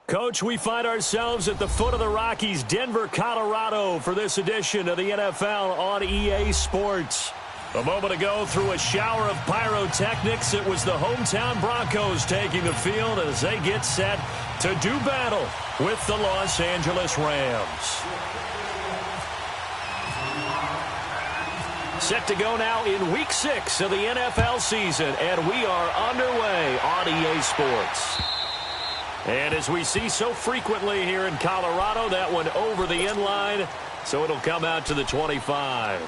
Coach, we find ourselves at the foot of the Rockies, Denver, Colorado, for this edition of the NFL on EA Sports. A moment ago, through a shower of pyrotechnics, it was the hometown Broncos taking the field as they get set to do battle with the Los Angeles Rams. Set to go now in Week 6 of the NFL season, and we are underway on EA Sports. And as we see so frequently here in Colorado, that one over the end line, so it'll come out to the 25.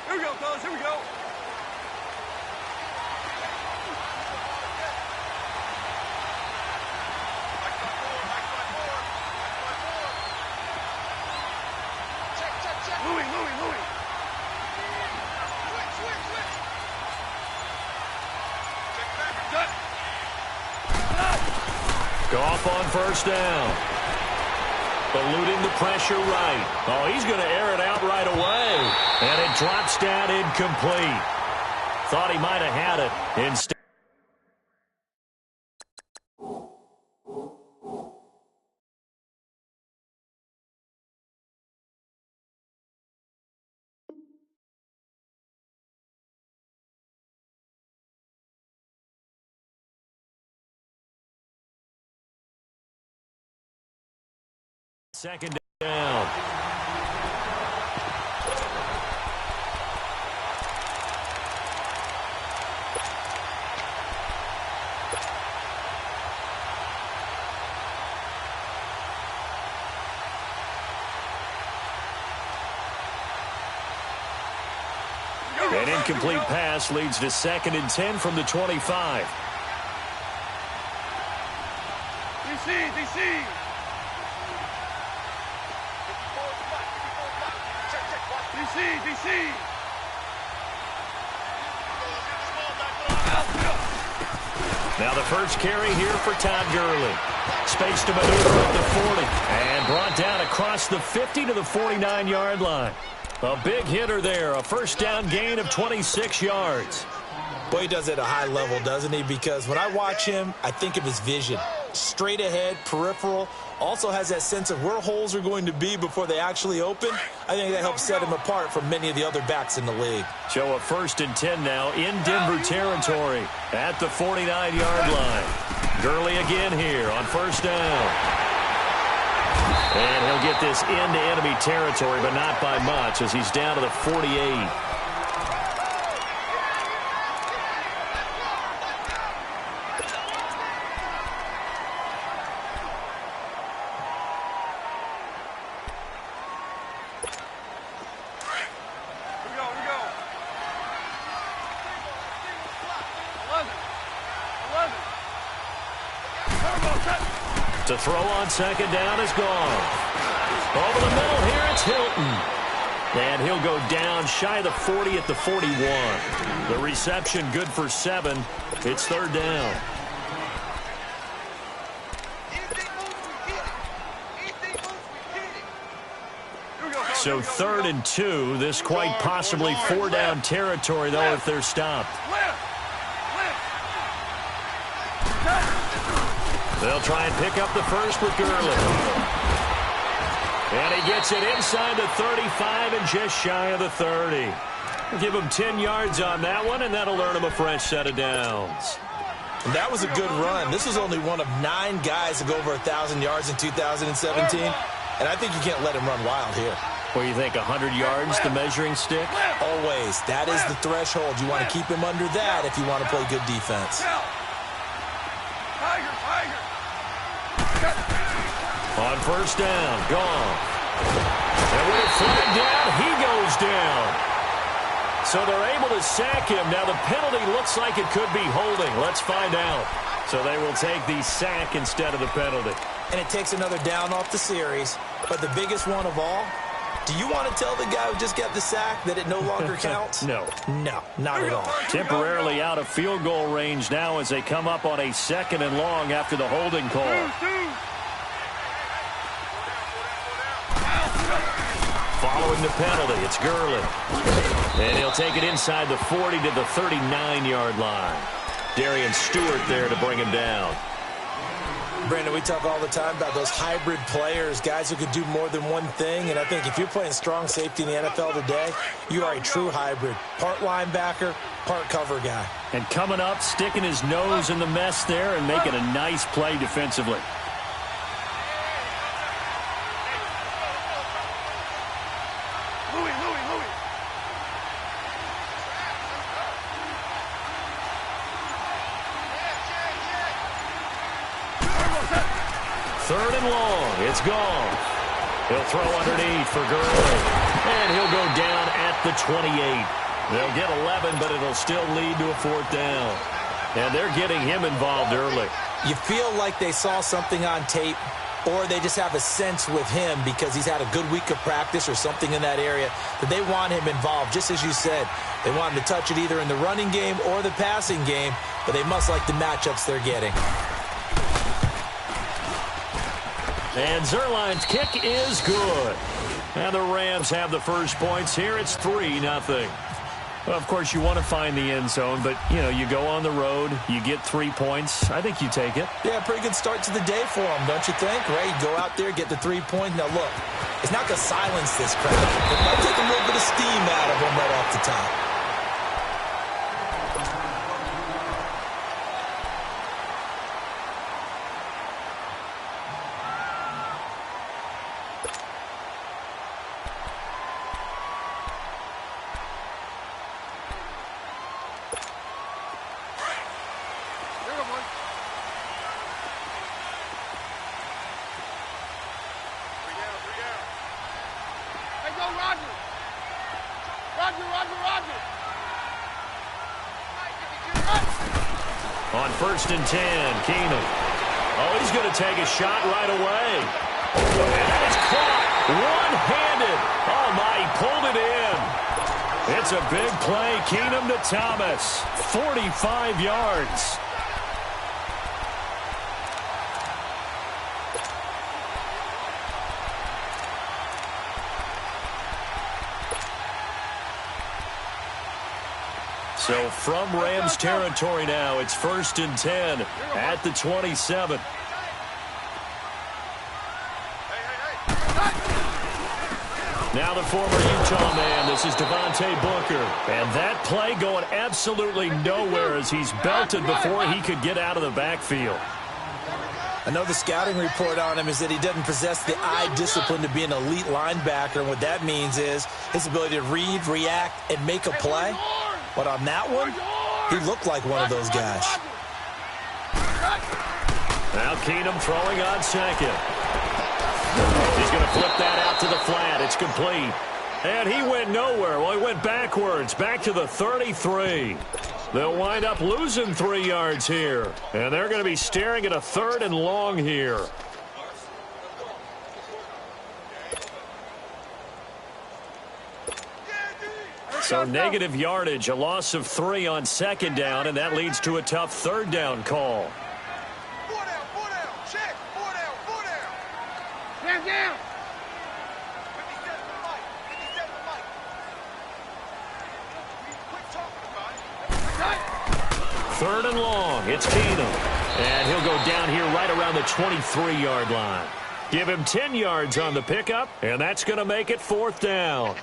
Here we go, fellas, here we go. Louis. Switch. Goff on first down. Eluding the pressure right. Oh, he's going to air it out right away. And it drops down incomplete. Thought he might have had it. Instead. Second down. An incomplete pass leads to 2nd and 10 from the 25. DC. DC. Now the first carry here for Todd Gurley. Space to maneuver up the 40. And brought down across the 50 to the 49-yard line. A big hitter there. A first down gain of 26 yards. Boy, he does it at a high level, doesn't he? Because when I watch him, I think of his vision. Straight ahead, peripheral. Also has that sense of where holes are going to be before they actually open. I think that helps set him apart from many of the other backs in the league. So a 1st and 10 now in Denver territory at the 49-yard line. Gurley again here on first down. And he'll get this into enemy territory, but not by much as he's down to the 48. To throw on second down is gone. Over the middle here, it's Hilton. And he'll go down shy of the 40 at the 41. The reception good for 7. It's 3rd down. So 3rd and 2. This quite possibly 4-down territory, though, if they're stopped. They'll try and pick up the first with Gurley. And he gets it inside the 35 and just shy of the 30. Give him 10 yards on that one, and that'll earn him a fresh set of downs. And that was a good run. This was only one of 9 guys to go over 1,000 yards in 2017. And I think you can't let him run wild here. What do you think, 100 yards, the measuring stick? Always. That is the threshold. You want to keep him under that if you want to play good defense. On first down, gone. And with it flagged down, he goes down. So they're able to sack him. Now the penalty looks like it could be holding. Let's find out. So they will take the sack instead of the penalty. And it takes another down off the series. But the biggest one of all, do you want to tell the guy who just got the sack that it no longer counts? No. No, not at all. Temporarily out of field goal range now as they come up on a 2nd and long after the holding call. Following the penalty, it's Gurley. And he'll take it inside the 40 to the 39-yard line. Darian Stewart there to bring him down. Brandon, we talk all the time about those hybrid players, guys who can do more than one thing. And I think if you're playing strong safety in the NFL today, you are a true hybrid. Part linebacker, part cover guy. And coming up, sticking his nose in the mess there and making a nice play defensively. Third and long. It's gone. He'll throw underneath for Gurley. And he'll go down at the 28. They'll get 11, but it'll still lead to a fourth down. And they're getting him involved early. You feel like they saw something on tape, or they just have a sense with him because he's had a good week of practice or something in that area that they want him involved. Just as you said, they want him to touch it either in the running game or the passing game, but they must like the matchups they're getting. And Zuerlein's kick is good. And the Rams have the first points here. It's 3-0. Well, of course, you want to find the end zone, but, you know, you go on the road, you get 3 points. I think you take it. Yeah, pretty good start to the day for them, don't you think? Right, you go out there, get the 3 points. Now, look, it's not going to silence this crowd. It might take a little bit of steam out of them right off the top. On 1st and 10, Keenum. Oh, he's going to take a shot right away. And that is caught one-handed. Oh, my, he pulled it in. It's a big play. Keenum to Thomas. 45 yards. So from Rams territory now, it's 1st and 10 at the 27. Now the former Utah man, this is Devontae Booker. And that play going absolutely nowhere as he's belted before he could get out of the backfield. I know the scouting report on him is that he doesn't possess the eye discipline to be an elite linebacker. And what that means is his ability to read, react, and make a play. But on that one, he looked like one of those guys. Now Keenum throwing on second. He's going to flip that out to the flat. It's complete. And he went nowhere. Well, he went backwards, back to the 33. They'll wind up losing 3 yards here. And they're going to be staring at a 3rd and long here. So negative yardage, a loss of 3 on 2nd down, and that leads to a tough 3rd down call. 4 down, check, 4 down, 4 down. Stand down. 57 Mike, 57 Mike. Quit talking about it. 3rd and long, it's Keenum. And he'll go down here right around the 23-yard line. Give him 10 yards on the pickup, and that's going to make it 4th down.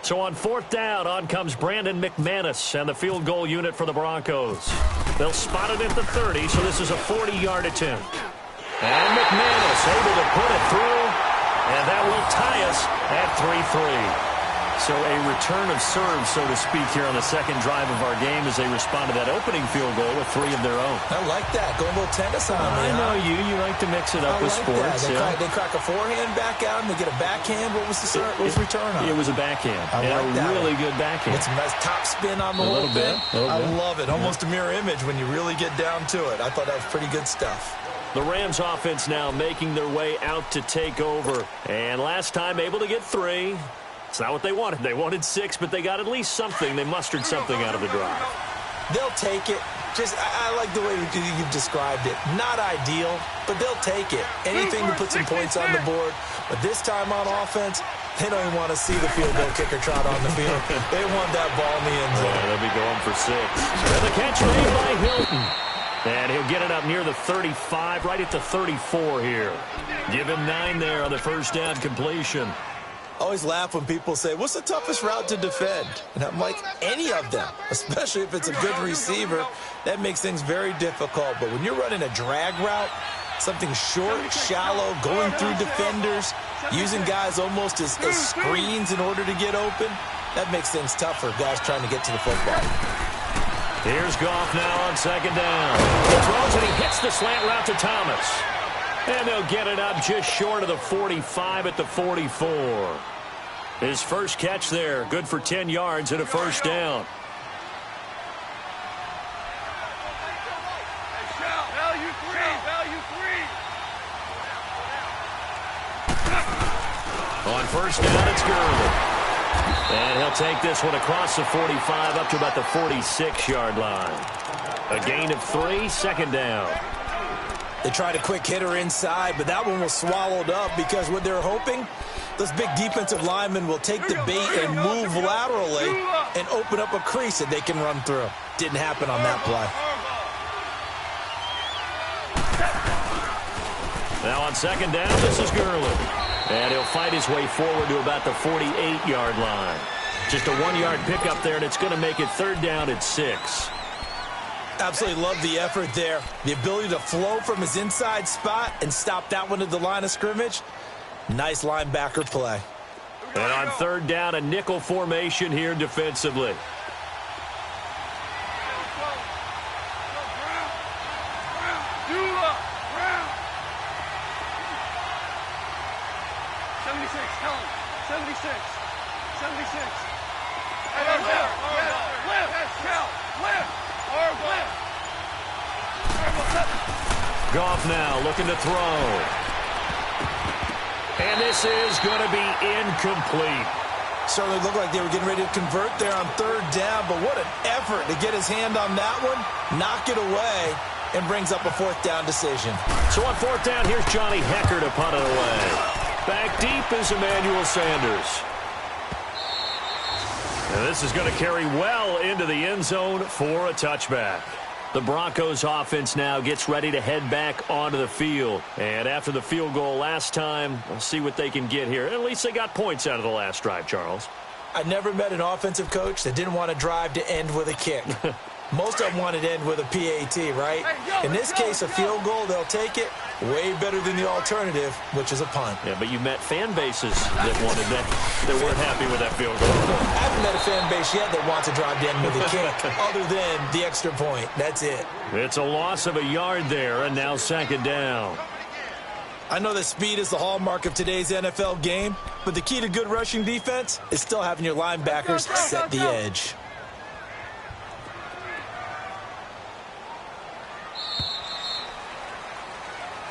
So on 4th down, on comes Brandon McManus and the field goal unit for the Broncos. They'll spot it at the 30, so this is a 40-yard attempt. And McManus able to put it through, and that will tie us at 3-3. So a return of serve, so to speak, here on the 2nd drive of our game as they respond to that opening field goal with 3 of their own. I like that. Going a little tennis on me. I know you. You like to mix it up with sports. They crack a forehand back out and they get a backhand. What was the return on? It was a backhand. I like that. Really good backhand. It's a nice top spin on the little bit. I love it. Almost a mirror image when you really get down to it. I thought that was pretty good stuff. The Rams offense now making their way out to take over. And last time able to get 3. It's not what they wanted. They wanted 6, but they got at least something. They mustered something out of the drive. They'll take it. I like the way you've described it. Not ideal, but they'll take it. Anything to put some points on the board. But this time on offense, they don't even want to see the field goal kicker trot on the field. They want that ball in the end zone. Yeah, they'll be going for 6. And the catch made by Hilton. And he'll get it up near the 35, right at the 34 here. Give him 9 there on the first down completion. I always laugh when people say, what's the toughest route to defend? And I'm like, any of them, especially if it's a good receiver. That makes things very difficult. But when you're running a drag route, something short, shallow, going through defenders, using guys almost as screens in order to get open, that makes things tough for guys trying to get to the football. Here's Goff now on second down. He throws and he hits the slant route to Thomas. And they'll get it up just short of the 45 at the 44. His first catch there, good for 10 yards and a first down. On first down, it's Gurley. And he'll take this one across the 45 up to about the 46-yard line. A gain of 3, second down. They tried a quick hitter inside, but that one was swallowed up because what they're hoping, those big defensive linemen will take the bait and move laterally and open up a crease that they can run through. Didn't happen on that play. Now on second down, this is Gurley. And he'll fight his way forward to about the 48-yard line. Just a 1-yard pickup there, and it's going to make it third down at 6. Absolutely love the effort there. The ability to flow from his inside spot and stop that one at the line of scrimmage. Nice linebacker play. And on third down, a nickel formation here defensively. Goff now looking to throw. And this is going to be incomplete. Certainly looked like they were getting ready to convert there on third down, but what an effort to get his hand on that one, knock it away, and brings up a fourth down decision. So on fourth down, here's Johnny Hecker to punt it away. Back deep is Emmanuel Sanders. And this is going to carry well into the end zone for a touchback. The Broncos offense now gets ready to head back onto the field. And after the field goal last time, we'll see what they can get here. At least they got points out of the last drive, Charles. I never met an offensive coach that didn't want to drive to end with a kick. Most of them wanted to end with a PAT, right? In this case, a field goal, they'll take it. Way better than the alternative, which is a punt. Yeah, but you met fan bases that wanted that, that weren't happy with that field goal. I haven't met a fan base yet that wants to drive to end with a kick, other than the extra point. That's it. It's a loss of a yard there, and now second down. I know that speed is the hallmark of today's NFL game, but the key to good rushing defense is still having your linebackers set the edge.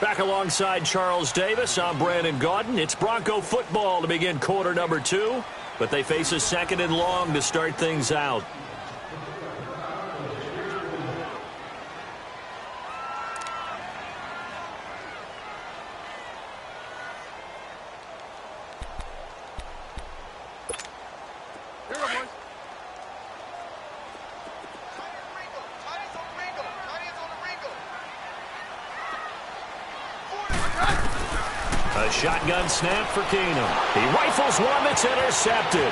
Back alongside Charles Davis, I'm Brandon Gaudin. It's Bronco football to begin quarter number 2, but they face a second and long to start things out. Shotgun snap for Keenum. He rifles one that's intercepted.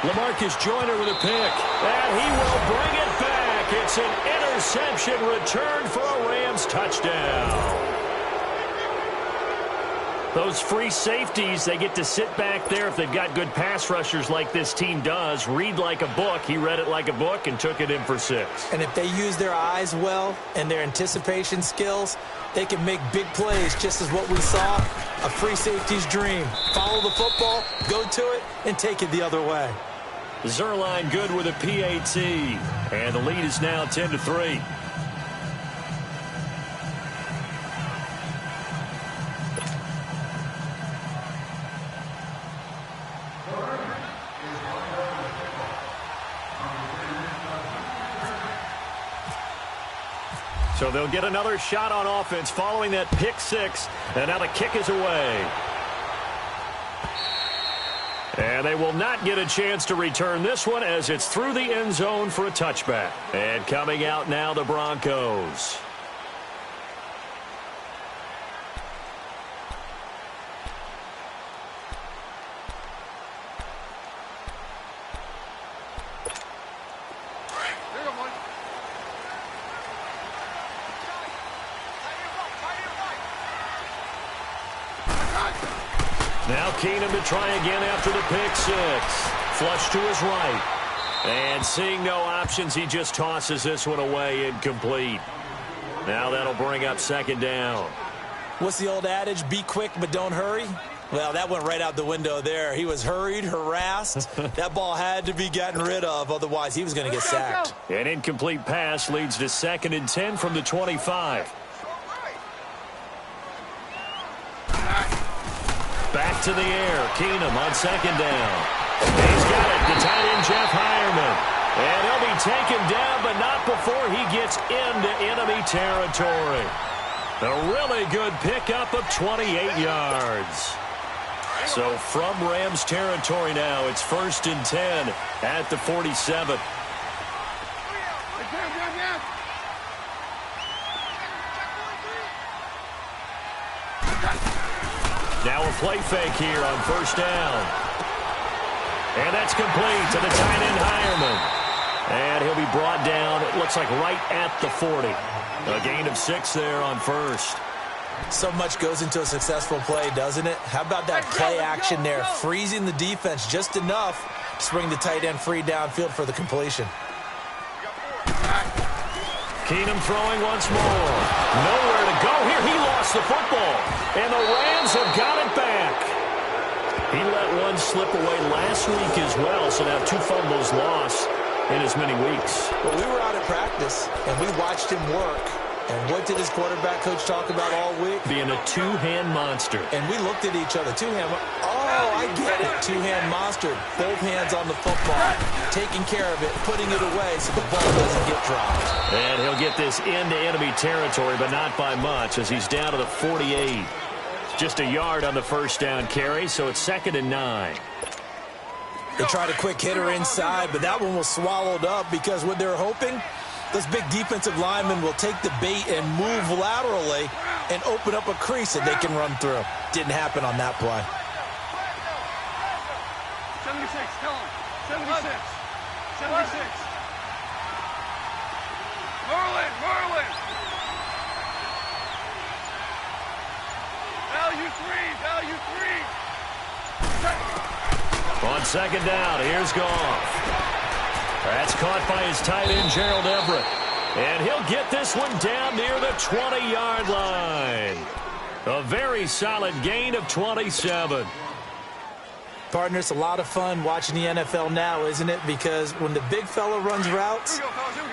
LaMarcus Joyner with a pick. And he will bring it back. It's an interception return for a Rams touchdown. Those free safeties, they get to sit back there if they've got good pass rushers like this team does. Read like a book. He read it like a book and took it in for 6. And if they use their eyes well and their anticipation skills, they can make big plays, just as what we saw, a free safety's dream. Follow the football, go to it, and take it the other way. Zerline good with a PAT. And the lead is now 10-3. So they'll get another shot on offense following that pick six. And now the kick is away. And they will not get a chance to return this one as it's through the end zone for a touchback. And coming out now, the Broncos. Now Keenum to try again after the pick six. Flush to his right. And seeing no options, he just tosses this one away, incomplete. Now that'll bring up second down. What's the old adage? Be quick, but don't hurry. Well, that went right out the window there. He was hurried, harassed. That ball had to be gotten rid of, otherwise he was going to get sacked. An incomplete pass leads to 2nd and 10 from the 25. Back to the air. Keenum on second down. He's got it. The tight end, Jeff Hireman. And he'll be taken down, but not before he gets into enemy territory. A really good pickup of 28 yards. So from Rams territory now, it's 1st and 10 at the 47. Now a play fake here on 1st down. And that's complete to the tight end, Hireman. And he'll be brought down, it looks like right at the 40. A gain of 6 there on 1st. So much goes into a successful play, doesn't it? How about that play action there? Freezing the defense just enough to bring the tight end free downfield for the completion. Keenum throwing once more. Nowhere to go here. He lost the football. And the Rams have got it back. He let one slip away last week as well, so now 2 fumbles lost in as many weeks. Well, we were out at practice, and we watched him work. And what did his quarterback coach talk about all week? Being a two-hand monster. And we looked at each other. Two-hand. Oh, I get it. Two-hand monster. Both hands on the football. Taking care of it. Putting it away so the ball doesn't get dropped. And he'll get this into enemy territory, but not by much as he's down to the 48. Just a yard on the 1st down carry, so it's 2nd and 9. They tried a quick hitter inside, but that one was swallowed up because what they're hoping, those big defensive linemen will take the bait and move laterally and open up a crease that they can run through. Didn't happen on that play. 76, tell him. 76. 76. Merlin. Value 3. On 2nd down, here's Goff. That's caught by his tight end, Gerald Everett. And he'll get this one down near the 20-yard line. A very solid gain of 27. Partner, it's a lot of fun watching the NFL now, isn't it? Because when the big fella runs routes,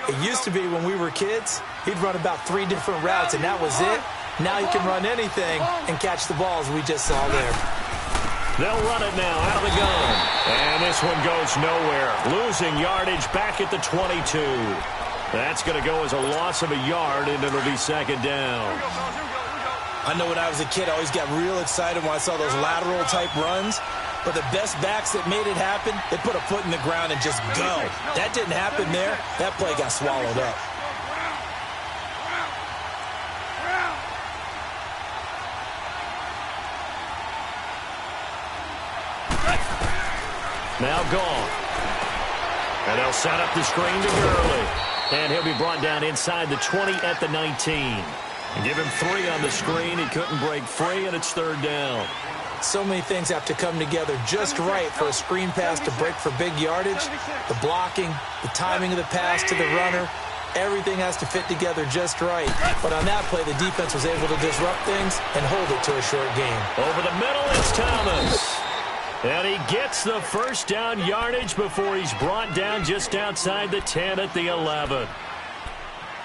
it used to be when we were kids, he'd run about 3 different routes, and that was it. Now he can run anything and catch the balls we just saw there. They'll run it now out of the gun. And this one goes nowhere. Losing yardage back at the 22. That's going to go as a loss of a yard, and it'll be 2nd down. I know when I was a kid, I always got real excited when I saw those lateral-type runs. But the best backs that made it happen, they put a foot in the ground and just go. That didn't happen there. That play got swallowed up. Now Goff. And they'll set up the screen to Gurley. And he'll be brought down inside the 20 at the 19. And give him 3 on the screen. He couldn't break free, and it's 3rd down. So many things have to come together just right for a screen pass to break for big yardage. The blocking, the timing of the pass to the runner, everything has to fit together just right. But on that play, the defense was able to disrupt things and hold it to a short game. Over the middle, it's Thomas. And he gets the 1st down yardage before he's brought down just outside the 10 at the 11.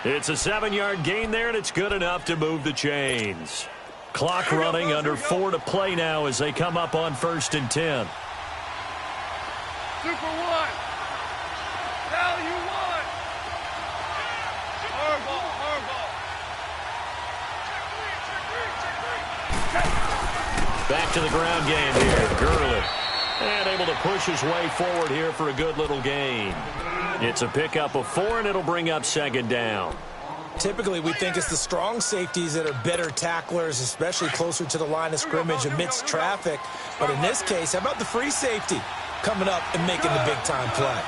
It's a 7-yard gain there, and it's good enough to move the chains. Clock running, under 4 to play now as they come up on 1st and 10. Super 1. Value 1. Hardball. Back to the ground game here. Gurley. And able to push his way forward here for a good little gain. It's a pickup of 4, and it'll bring up second down. Typically, we think it's the strong safeties that are better tacklers, especially closer to the line of scrimmage amidst traffic. But in this case, how about the free safety coming up and making the big-time play?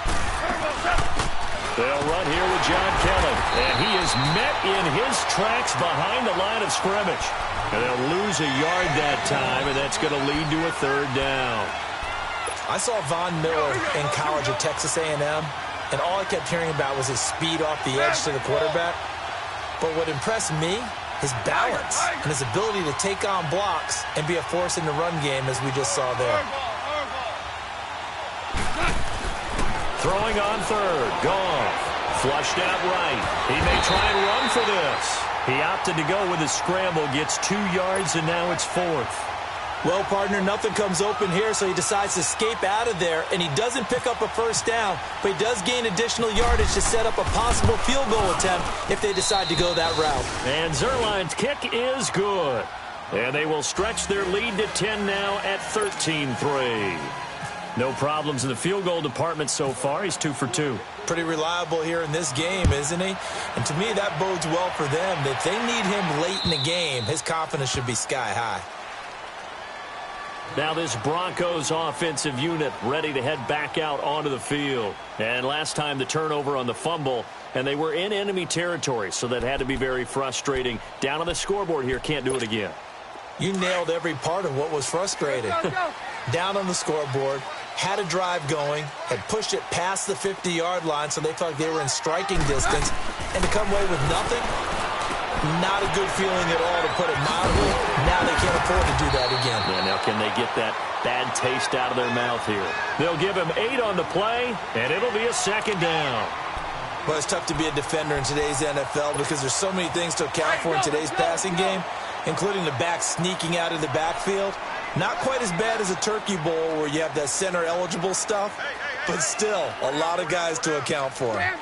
They'll run here with John Kelly, and he is met in his tracks behind the line of scrimmage. And they'll lose a yard that time, and that's going to lead to a third down. I saw Von Miller in college at Texas A&M, and all I kept hearing about was his speed off the edge to the quarterback. But what impressed me, his balance and his ability to take on blocks and be a force in the run game, as we just saw there. Throwing on third. Goff. Flushed out right. He may try and run for this. He opted to go with a scramble, gets 2 yards, and now it's 4th. Well, partner, nothing comes open here, so he decides to escape out of there, and he doesn't pick up a first down, but he does gain additional yardage to set up a possible field goal attempt if they decide to go that route. And Zuerlein's kick is good. And they will stretch their lead to 10 now at 13-3. No problems in the field goal department so far. He's 2 for 2. Pretty reliable here in this game, isn't he? And to me, that bodes well for them. If they need him late in the game, his confidence should be sky high. Now this Broncos offensive unit ready to head back out onto the field. And last time the turnover on the fumble, and they were in enemy territory, so that had to be very frustrating. Down on the scoreboard here, can't do it again. You nailed every part of what was frustrating. Down on the scoreboard, had a drive going, had pushed it past the 50-yard line, so they felt like they were in striking distance, and to come away with nothing, not a good feeling at all, to put it mildly. Now they can't afford to do that again. Yeah, now can they get that bad taste out of their mouth here? They'll give him 8 on the play, and it'll be a second down. Well, it's tough to be a defender in today's NFL because there's so many things to account for in today's passing game, including the back sneaking out of the backfield. Not quite as bad as a turkey bowl where you have that center-eligible stuff, but still a lot of guys to account for. Hey,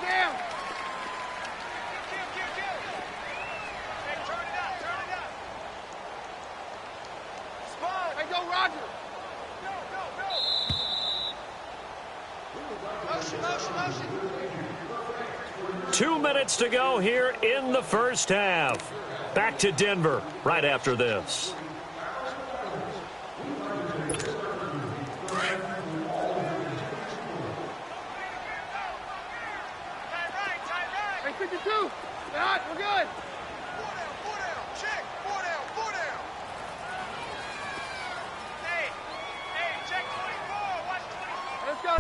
go, Roger. Motion. 2 minutes to go here in the first half. Back to Denver right after this. Hey, 52. Hot, we're good. 4 down. Check. 4 down. Hey, check 24. Watch 24. Let's go.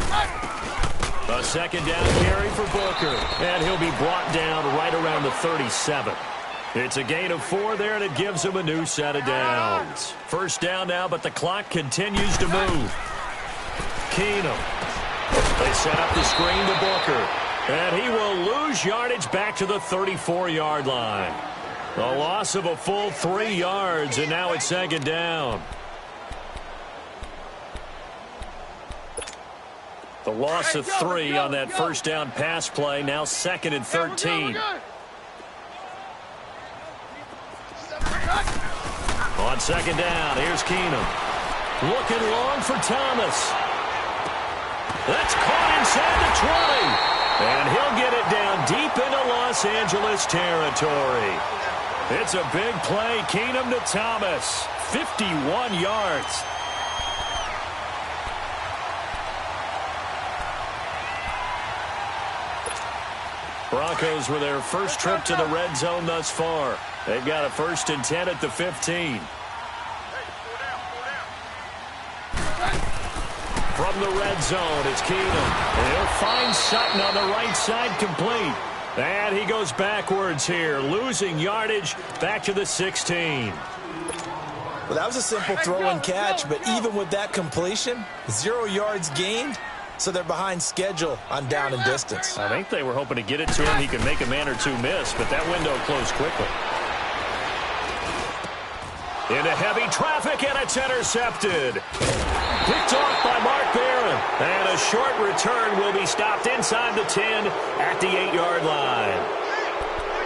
A second down carry for Booker, and he'll be brought down right around the 37. It's a gain of 4 there, and it gives him a new set of downs. First down now, but the clock continues to move. Keenum. They set up the screen to Booker, and he will lose yardage back to the 34-yard line. A loss of a full 3 yards, and now it's second down. The loss of 3 on that first down pass play, now 2nd and 13. On second down, here's Keenum. Looking long for Thomas. That's caught inside the 20. And he'll get it down deep into Los Angeles territory. It's a big play. Keenum to Thomas. 51 yards. Broncos with their first trip to the red zone thus far. They've got a 1st and 10 at the 15. From the red zone, it's Keenum. And he'll find Sutton on the right side, complete. And he goes backwards here, losing yardage back to the 16. Well, that was a simple throw and catch, but even with that completion, 0 yards gained, so they're behind schedule on down and distance. I think they were hoping to get it to him. He could make a man or two miss, but that window closed quickly. Into heavy traffic, and it's intercepted. Picked off by Mark Barron. And a short return will be stopped inside the 10 at the 8-yard line.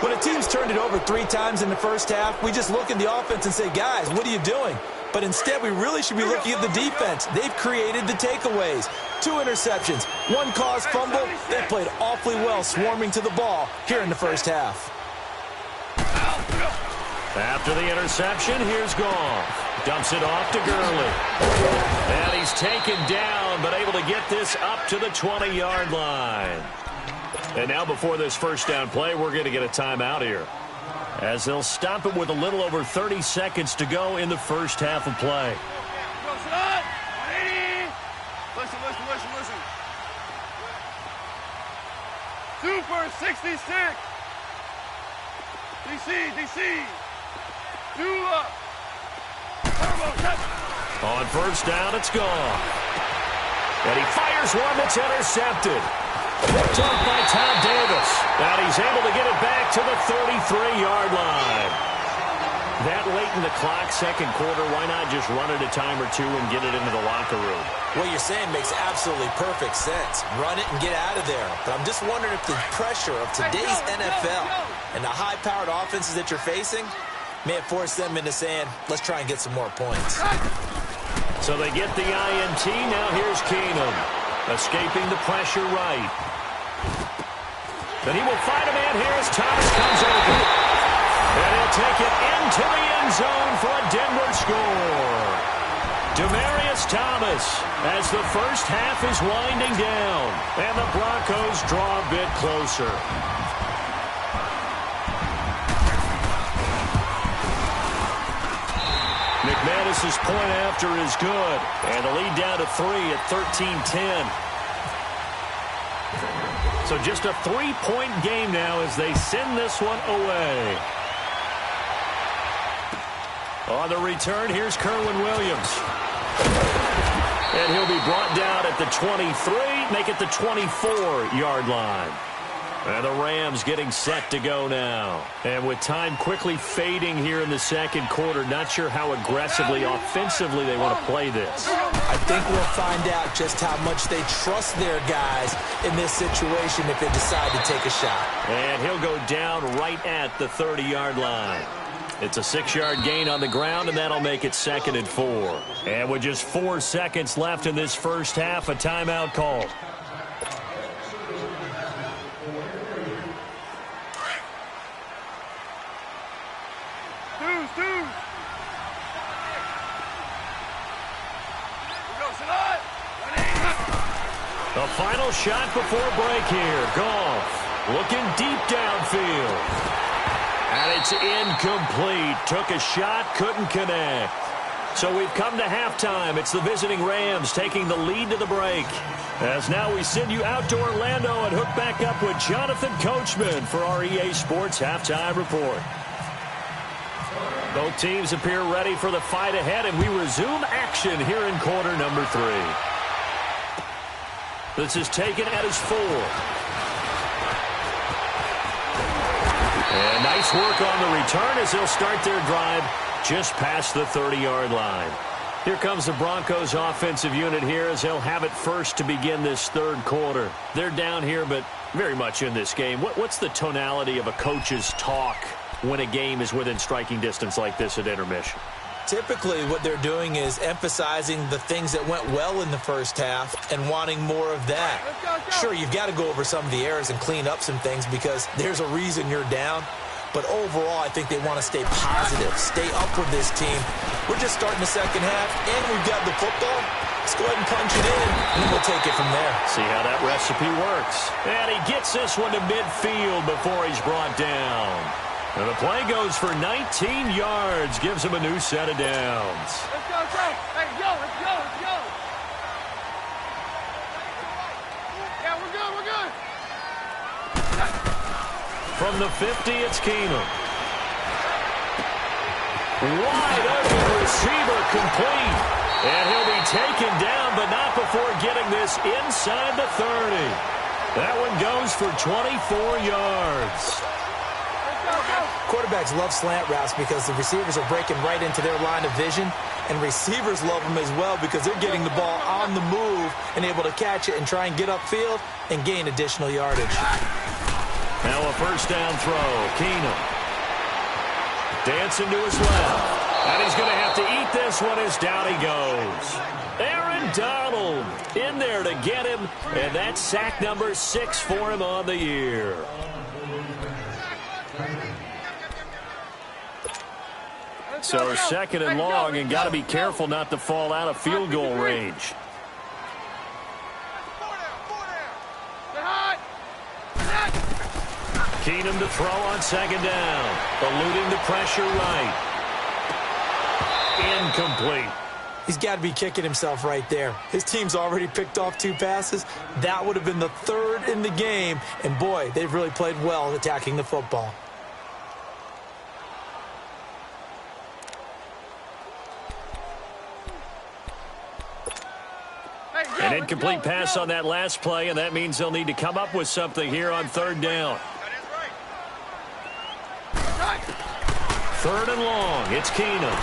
When a team's turned it over 3 times in the first half, we just look at the offense and say, guys, what are you doing? But instead, we really should be looking at the defense. They've created the takeaways. 2 interceptions, 1 caused fumble. They played awfully well swarming to the ball here in the first half. After the interception, here's Goff. Dumps it off to Gurley. And he's taken down, but able to get this up to the 20-yard line. And now before this first down play, we're going to get a timeout here, as they'll stop it with a little over 30 seconds to go in the first half of play. Listen. 2 for 66. DC. 2 up. On first down, it's gone. And he fires one that's intercepted. Picked off by Tom Davis. And he's able to get it back to the 33-yard line. That late in the clock, second quarter, why not just run it a time or 2 and get it into the locker room? What you're saying makes absolutely perfect sense. Run it and get out of there. But I'm just wondering if the pressure of today's NFL and the high-powered offenses that you're facing may have forced them into saying, let's try and get some more points. So they get the INT. Now here's Keenum, escaping the pressure right. Then he will find a man here as Thomas comes open. And he'll take it into the end zone for a Denver score. Demaryius Thomas, as the first half is winding down, and the Broncos draw a bit closer. McManus's point after is good, and the lead down to 3 at 13-10. So just a 3-point game now as they send this one away. On the return, here's Kerwin Williams. And he'll be brought down at the 23, make it the 24-yard line. And the Rams getting set to go now. And with time quickly fading here in the second quarter, not sure how aggressively, offensively they want to play this. I think we'll find out just how much they trust their guys in this situation if they decide to take a shot. And he'll go down right at the 30-yard line. It's a 6-yard gain on the ground, and that'll make it 2nd and 4. And with just 4 seconds left in this first half, a timeout call. The final shot before break here. Goff looking deep downfield. And it's incomplete. Took a shot, couldn't connect. So we've come to halftime. It's the visiting Rams taking the lead to the break. As now we send you out to Orlando and hook back up with Jonathan Coachman for our EA Sports Halftime Report. Both teams appear ready for the fight ahead, and we resume action here in quarter number 3. This is taken at his 4. And nice work on the return as they'll start their drive just past the 30-yard line. Here comes the Broncos offensive unit here as they'll have it first to begin this third quarter. They're down here, but very much in this game. What's the tonality of a coach's talk when a game is within striking distance like this at intermission? Typically, what they're doing is emphasizing the things that went well in the first half and wanting more of that. Sure, you've got to go over some of the errors and clean up some things because there's a reason you're down. But overall, I think they want to stay positive, stay up with this team. We're just starting the second half, and we've got the football. Let's go ahead and punch it in, and then we'll take it from there. See how that recipe works. And he gets this one to midfield before he's brought down. And the play goes for 19 yards, gives him a new set of downs. Let's go. Hey, let's go. Yeah, we're good. From the 50, it's Keenum. Wide open receiver complete. And he'll be taken down, but not before getting this inside the 30. That one goes for 24 yards. Quarterbacks love slant routes because the receivers are breaking right into their line of vision, and receivers love them as well because they're getting the ball on the move and able to catch it and try and get upfield and gain additional yardage. Now a first down throw. Keenum dancing to his left, and he's going to have to eat this one as down he goes. Aaron Donald in there to get him, and that's sack number 6 for him on the year. So second and long, and got to be careful not to fall out of field goal range. Keenum to throw on second down. Eluding the pressure right. Incomplete. He's got to be kicking himself right there. His team's already picked off 2 passes. That would have been the 3rd in the game. And, boy, they've really played well attacking the football. An incomplete pass on that last play, and that means they'll need to come up with something here on 3rd down. 3rd and long. It's Keenum.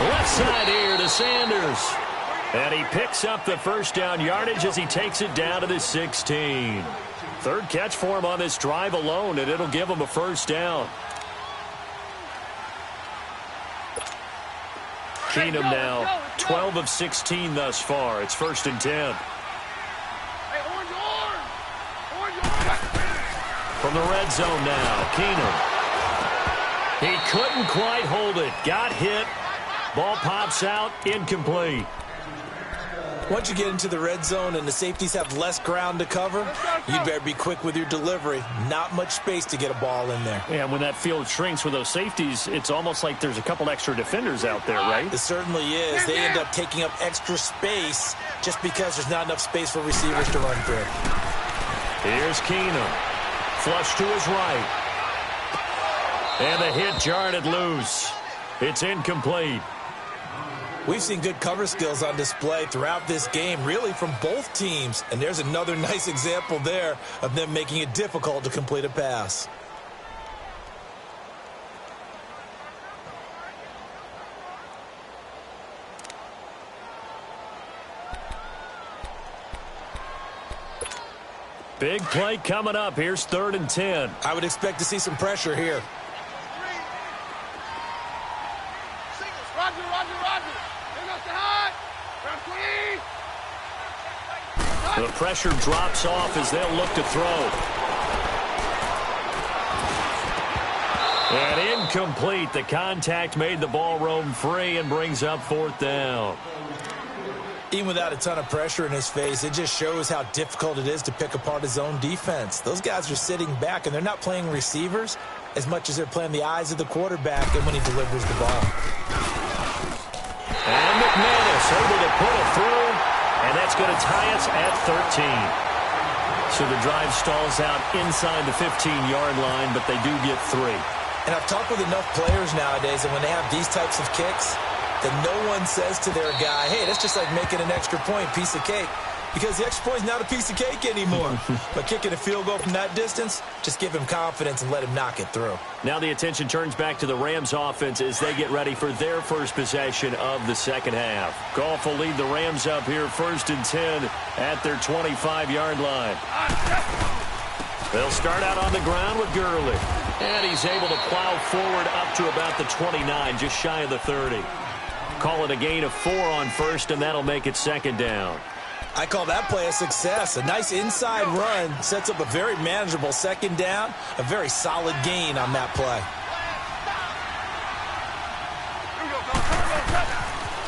Left side here to Sanders. And he picks up the first down yardage as he takes it down to the 16. 3rd catch for him on this drive alone, and it'll give him a first down. Keenum now 12 of 16 thus far. It's 1st and 10. From the red zone now, Keenum. He couldn't quite hold it. Got hit. Ball pops out. Incomplete. Once you get into the red zone and the safeties have less ground to cover, you'd better be quick with your delivery. Not much space to get a ball in there. Yeah, when that field shrinks with those safeties, it's almost like there's a couple extra defenders out there, right? It certainly is. They end up taking up extra space just because there's not enough space for receivers to run through. Here's Keenum. Flush to his right. And the hit jarred it loose. It's incomplete. We've seen good cover skills on display throughout this game, really from both teams. And there's another nice example there of them making it difficult to complete a pass. Big play coming up. Here's 3rd and 10. I would expect to see some pressure here. The pressure drops off as they'll look to throw. And incomplete. The contact made the ball roam free and brings up 4th down. Even without a ton of pressure in his face, it just shows how difficult it is to pick apart his own defense. Those guys are sitting back, and they're not playing receivers as much as they're playing the eyes of the quarterback and when he delivers the ball. And McManus able to put it through, and that's going to tie us at 13. So the drive stalls out inside the 15-yard line, but they do get 3. And I've talked with enough players nowadays, and when they have these types of kicks, that no one says to their guy, hey, that's just like making an extra point, piece of cake. Because the extra point is not a piece of cake anymore. But kicking a field goal from that distance, just give him confidence and let him knock it through. Now the attention turns back to the Rams offense as they get ready for their first possession of the second half. Goff will lead the Rams up here 1st and 10 at their 25-yard line. They'll start out on the ground with Gurley. And he's able to plow forward up to about the 29, just shy of the 30. Call it a gain of 4 on 1st, and that'll make it 2nd down. I call that play a success. A nice inside run sets up a very manageable 2nd down. A very solid gain on that play.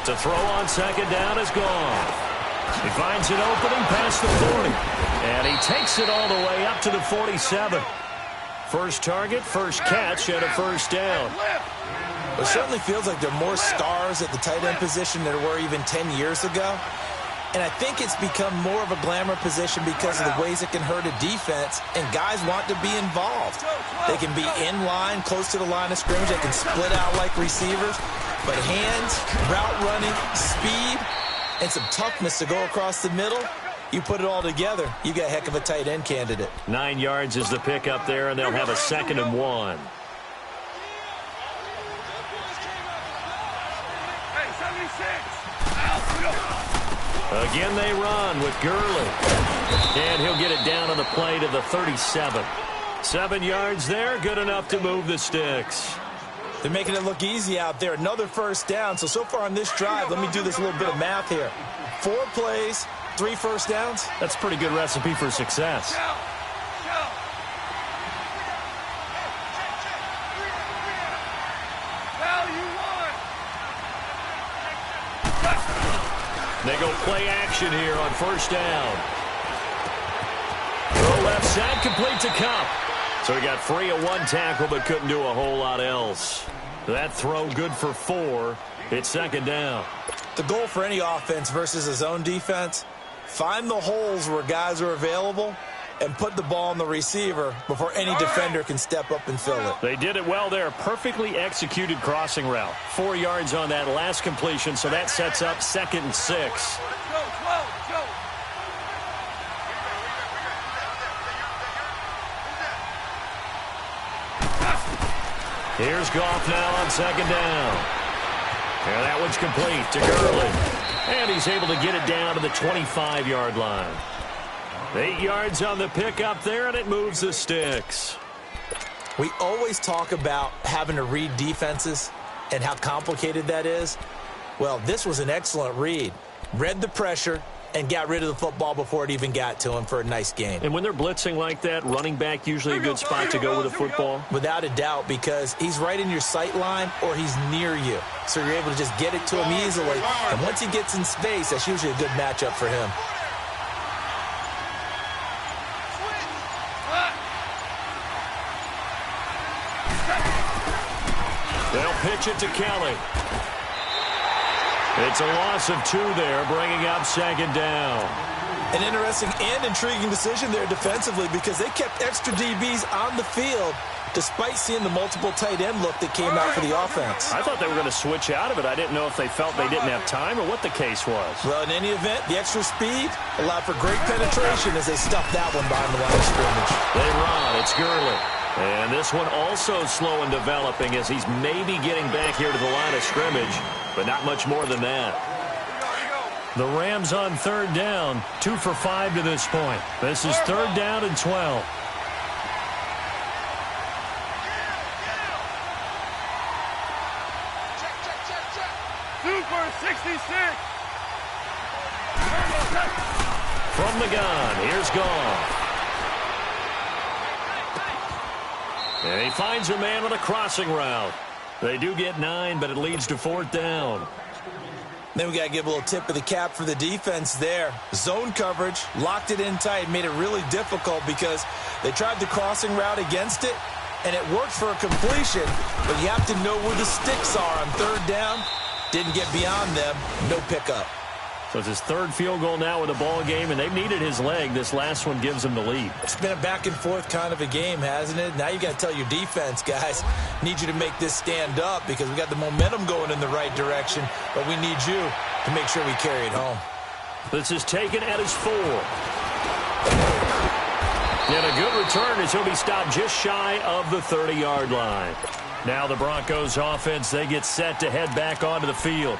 To throw on 2nd down is gone. He finds an opening past the 40. And he takes it all the way up to the 47. First target, first catch, and a 1st down. It certainly feels like there are more stars at the tight end position than there were even 10 years ago. And I think it's become more of a glamour position because of the ways it can hurt a defense, and guys want to be involved. They can be in line, close to the line of scrimmage. They can split out like receivers. But hands, route running, speed, and some toughness to go across the middle, you put it all together, you got a heck of a tight end candidate. 9 yards is the pick up there, and they'll have a 2nd and 1. Again they run with Gurley. And he'll get it down on the play to the 37. 7 yards there, good enough to move the sticks. They're making it look easy out there. Another first down. So far on this drive, let me do this little bit of math here. 4 plays, 3 first downs. That's a pretty good recipe for success. They go play action here on first down. Throw left side, complete to Cup. So he got free of 1 tackle, but couldn't do a whole lot else. That throw good for 4. It's second down. The goal for any offense versus a zone defense, find the holes where guys are available and put the ball on the receiver before any defender can step up and fill it. They did it well there. Perfectly executed crossing route. 4 yards on that last completion, so that sets up 2nd and 6. Here's Goff now on second down. And that one's complete to Gurley. And he's able to get it down to the 25-yard line. 8 yards on the pickup there, and it moves the sticks. We always talk about having to read defenses and how complicated that is. Well, this was an excellent read. Read the pressure and got rid of the football before it even got to him for a nice gain. And when they're blitzing like that, running back usually a good spot to go with the football? Without a doubt, because he's right in your sight line or he's near you. So you're able to just get it to him easily. And once he gets in space, that's usually a good matchup for him. They'll pitch it to Kelly. It's a loss of 2 there, bringing up second down. An interesting and intriguing decision there defensively because they kept extra DBs on the field despite seeing the multiple tight end look that came out for the offense. I thought they were going to switch out of it. I didn't know if they felt they didn't have time or what the case was. Well, in any event, the extra speed allowed for great penetration as they stuffed that one behind the line of scrimmage. They run. It's Gurley. And this one also slow in developing as he's maybe getting back here to the line of scrimmage, but not much more than that. The Rams on third down, 2 for 5 to this point. This is third down and 12. Super 66. From the gun, here's Goff. And he finds a man on a crossing route. They do get 9, but it leads to 4th down. Then we got to give a little tip of the cap for the defense there. Zone coverage, locked it in tight, made it really difficult because they tried the crossing route against it, and it worked for a completion, but you have to know where the sticks are on third down. Didn't get beyond them, no pickup. So it's his 3rd field goal now with the ball game, and they've needed his leg. This last one gives him the lead. It's been a back-and-forth kind of a game, hasn't it? Now you got to tell your defense, guys, need you to make this stand up because we got the momentum going in the right direction, but we need you to make sure we carry it home. This is taken at his 4. And a good return as he'll be stopped just shy of the 30-yard line. Now the Broncos offense, they get set to head back onto the field.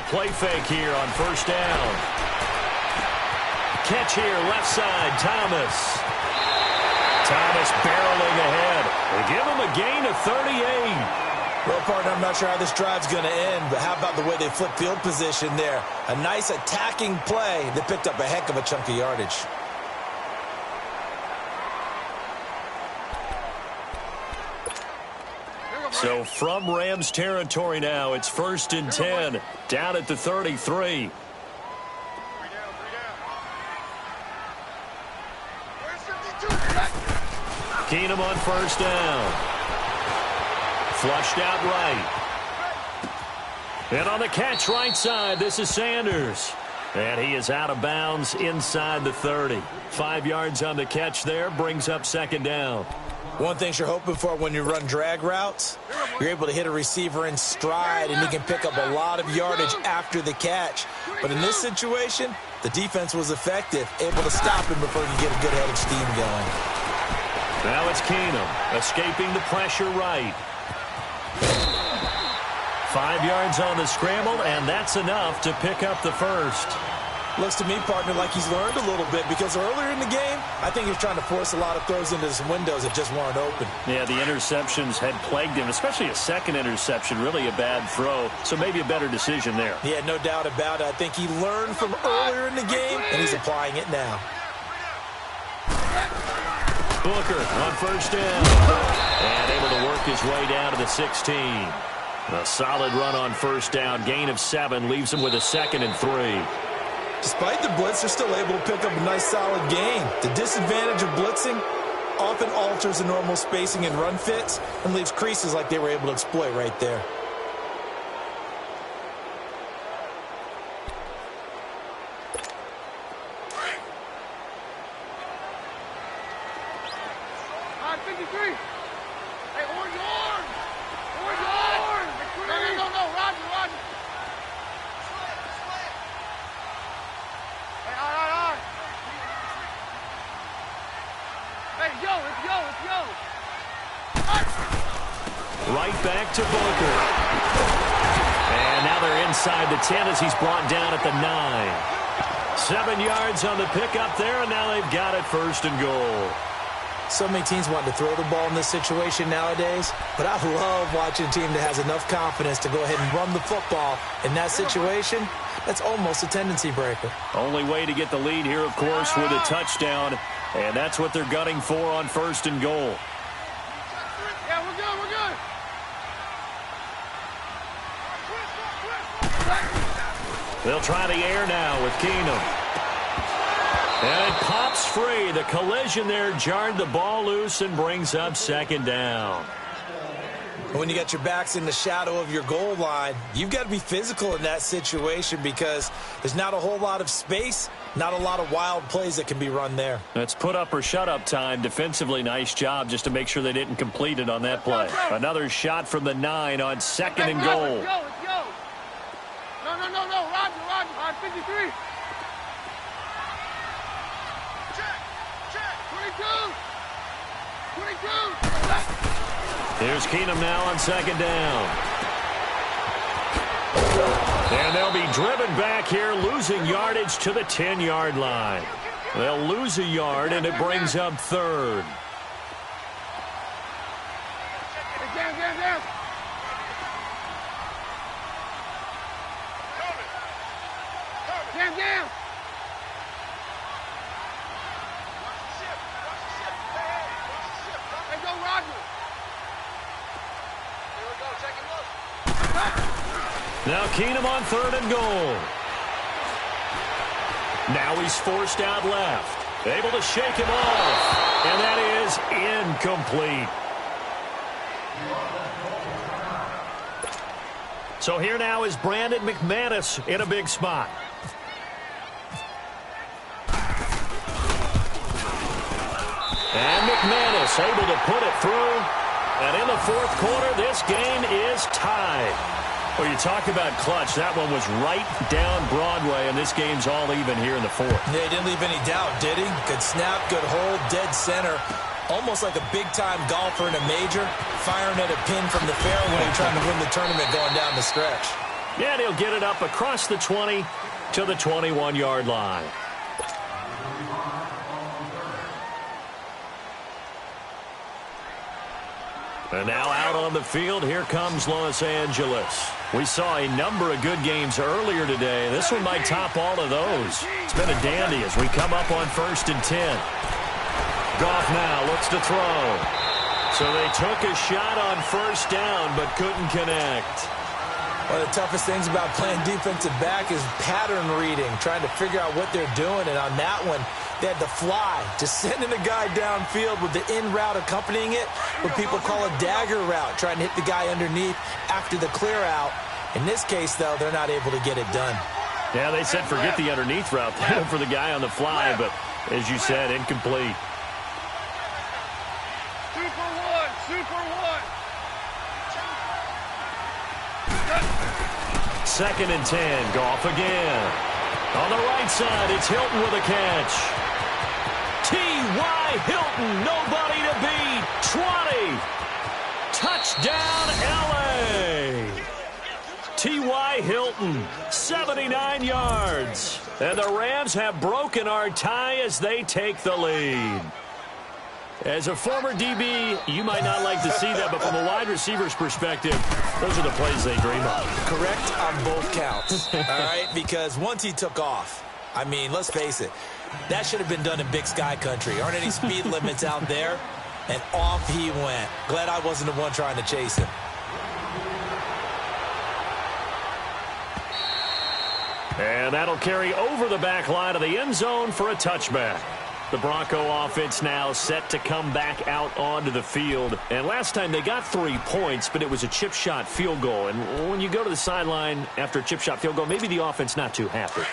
Play fake here on first down. Catch here, left side, Thomas. Thomas barreling ahead. They give him a gain of 38. Well, partner, I'm not sure how this drive's going to end, but how about the way they flip field position there? A nice attacking play that picked up a heck of a chunk of yardage. So from Rams territory now, it's 1st and 10, down at the 33. Keenum on first down. Flushed out right. And on the catch right side, this is Sanders. And he is out of bounds inside the 30. 5 yards on the catch there, brings up second down. One thing you're hoping for when you run drag routes, you're able to hit a receiver in stride, and he can pick up a lot of yardage after the catch. But in this situation, The defense was effective, able to stop him before he could get a good head of steam going. Now it's Keenum, escaping the pressure right. 5 yards on the scramble, and that's enough to pick up the first. Looks to me, partner, like he's learned a little bit, because earlier in the game, I think he was trying to force a lot of throws into some windows that just weren't open. Yeah, the interceptions had plagued him, especially a second interception, really a bad throw, so maybe a better decision there. Yeah, no doubt about it. I think he learned from earlier in the game, and he's applying it now. Booker on first down, and able to work his way down to the 16. A solid run on first down, gain of 7, leaves him with a 2nd and 3. Despite the blitz, they're still able to pick up a nice, solid gain. The disadvantage of blitzing often alters the normal spacing and run fits and leaves creases like they were able to exploit right there. Right back to Booker. And now they're inside the 10 as he's brought down at the 9. 7 yards on the pickup there, and now they've got it 1st and goal. So many teams want to throw the ball in this situation nowadays, but I love watching a team that has enough confidence to go ahead and run the football. In that situation, that's almost a tendency breaker. Only way to get the lead here, of course, with a touchdown, and that's what they're gunning for on 1st and goal. Yeah, we're good, we're good. They'll try the air now with Keenum. And it pops free. The collision there jarred the ball loose and brings up 2nd down. When you got your backs in the shadow of your goal line, you've got to be physical in that situation because there's not a whole lot of space, not a lot of wild plays that can be run there. That's put up or shut up time. Defensively, nice job just to make sure they didn't complete it on that play. Another shot from the 9 on 2nd and goal. Let's go. No. Roger. On 53. Check. 22. Here's Keenum now on 2nd down. And they'll be driven back here, losing yardage to the 10-yard line. They'll lose a yard, and it brings up 3rd. Down. Hey, go, Roger. Here we go, take a look. Now Keenum on 3rd and goal. Now he's forced out left. Able to shake him off. And that is incomplete. So here now is Brandon McManus in a big spot. And McManus able to put it through. And in the 4th quarter, this game is tied. Well, you talk about clutch. That one was right down Broadway, and this game's all even here in the 4th. Yeah, he didn't leave any doubt, did he? Good snap, good hold, dead center. Almost like a big-time golfer in a major, firing at a pin from the fairway, trying to win the tournament going down the stretch. Yeah, and he'll get it up across the 20 to the 21-yard line. And now out on the field, here comes Los Angeles. We saw a number of good games earlier today. This one might top all of those. It's been a dandy as we come up on 1st and 10. Goff now looks to throw. So they took a shot on 1st down, but couldn't connect. One of the toughest things about playing defensive back is pattern reading, trying to figure out what they're doing. And on that one, they had to fly, just sending a guy downfield with the in route accompanying it, what people call a dagger route, trying to hit the guy underneath after the clear out. In this case, though, they're not able to get it done. Yeah, they said forget the underneath route for the guy on the fly, but as you said, incomplete. Super one. 2nd and 10, Goff again. On the right side, it's Hilton with a catch. T.Y. Hilton, nobody to beat. 20. Touchdown, L.A. T.Y. Hilton, 79 yards. And the Rams have broken our tie as they take the lead. As a former DB, you might not like to see that, but from a wide receiver's perspective, those are the plays they dream of. Correct on both counts, all right? Because once he took off, I mean, let's face it, that should have been done in Big Sky Country. Aren't any speed limits out there? And off he went. Glad I wasn't the one trying to chase him. And that'll carry over the back line of the end zone for a touchback. The Bronco offense now set to come back out onto the field. And last time they got 3 points, but it was a chip shot field goal. And when you go to the sideline after a chip shot field goal, maybe the offense not too happy.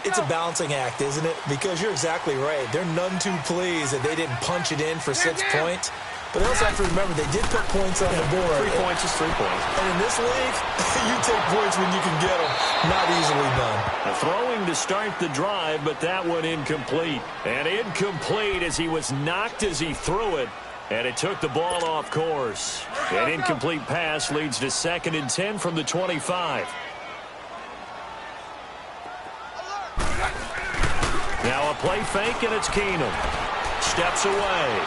It's a balancing act, isn't it? Because you're exactly right. They're none too pleased that they didn't punch it in for 6 points. But they also have to remember they did put points on the board. 3 points is 3 points. And in this league, you take points when you can get them. Not easily done. A throwing to start the drive, but that one incomplete. And incomplete as he was knocked as he threw it. And it took the ball off course. An incomplete pass leads to 2nd and 10 from the 25. Now a play fake, and it's Keenum. Steps away.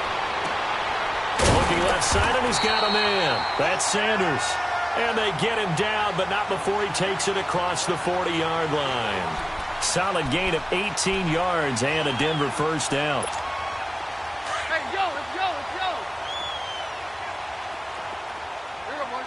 Looking left side, and he's got a man. That's Sanders. And they get him down, but not before he takes it across the 40-yard line. Solid gain of 18 yards and a Denver first down. Hey, yo, let's go, let's go. Here we go, boys.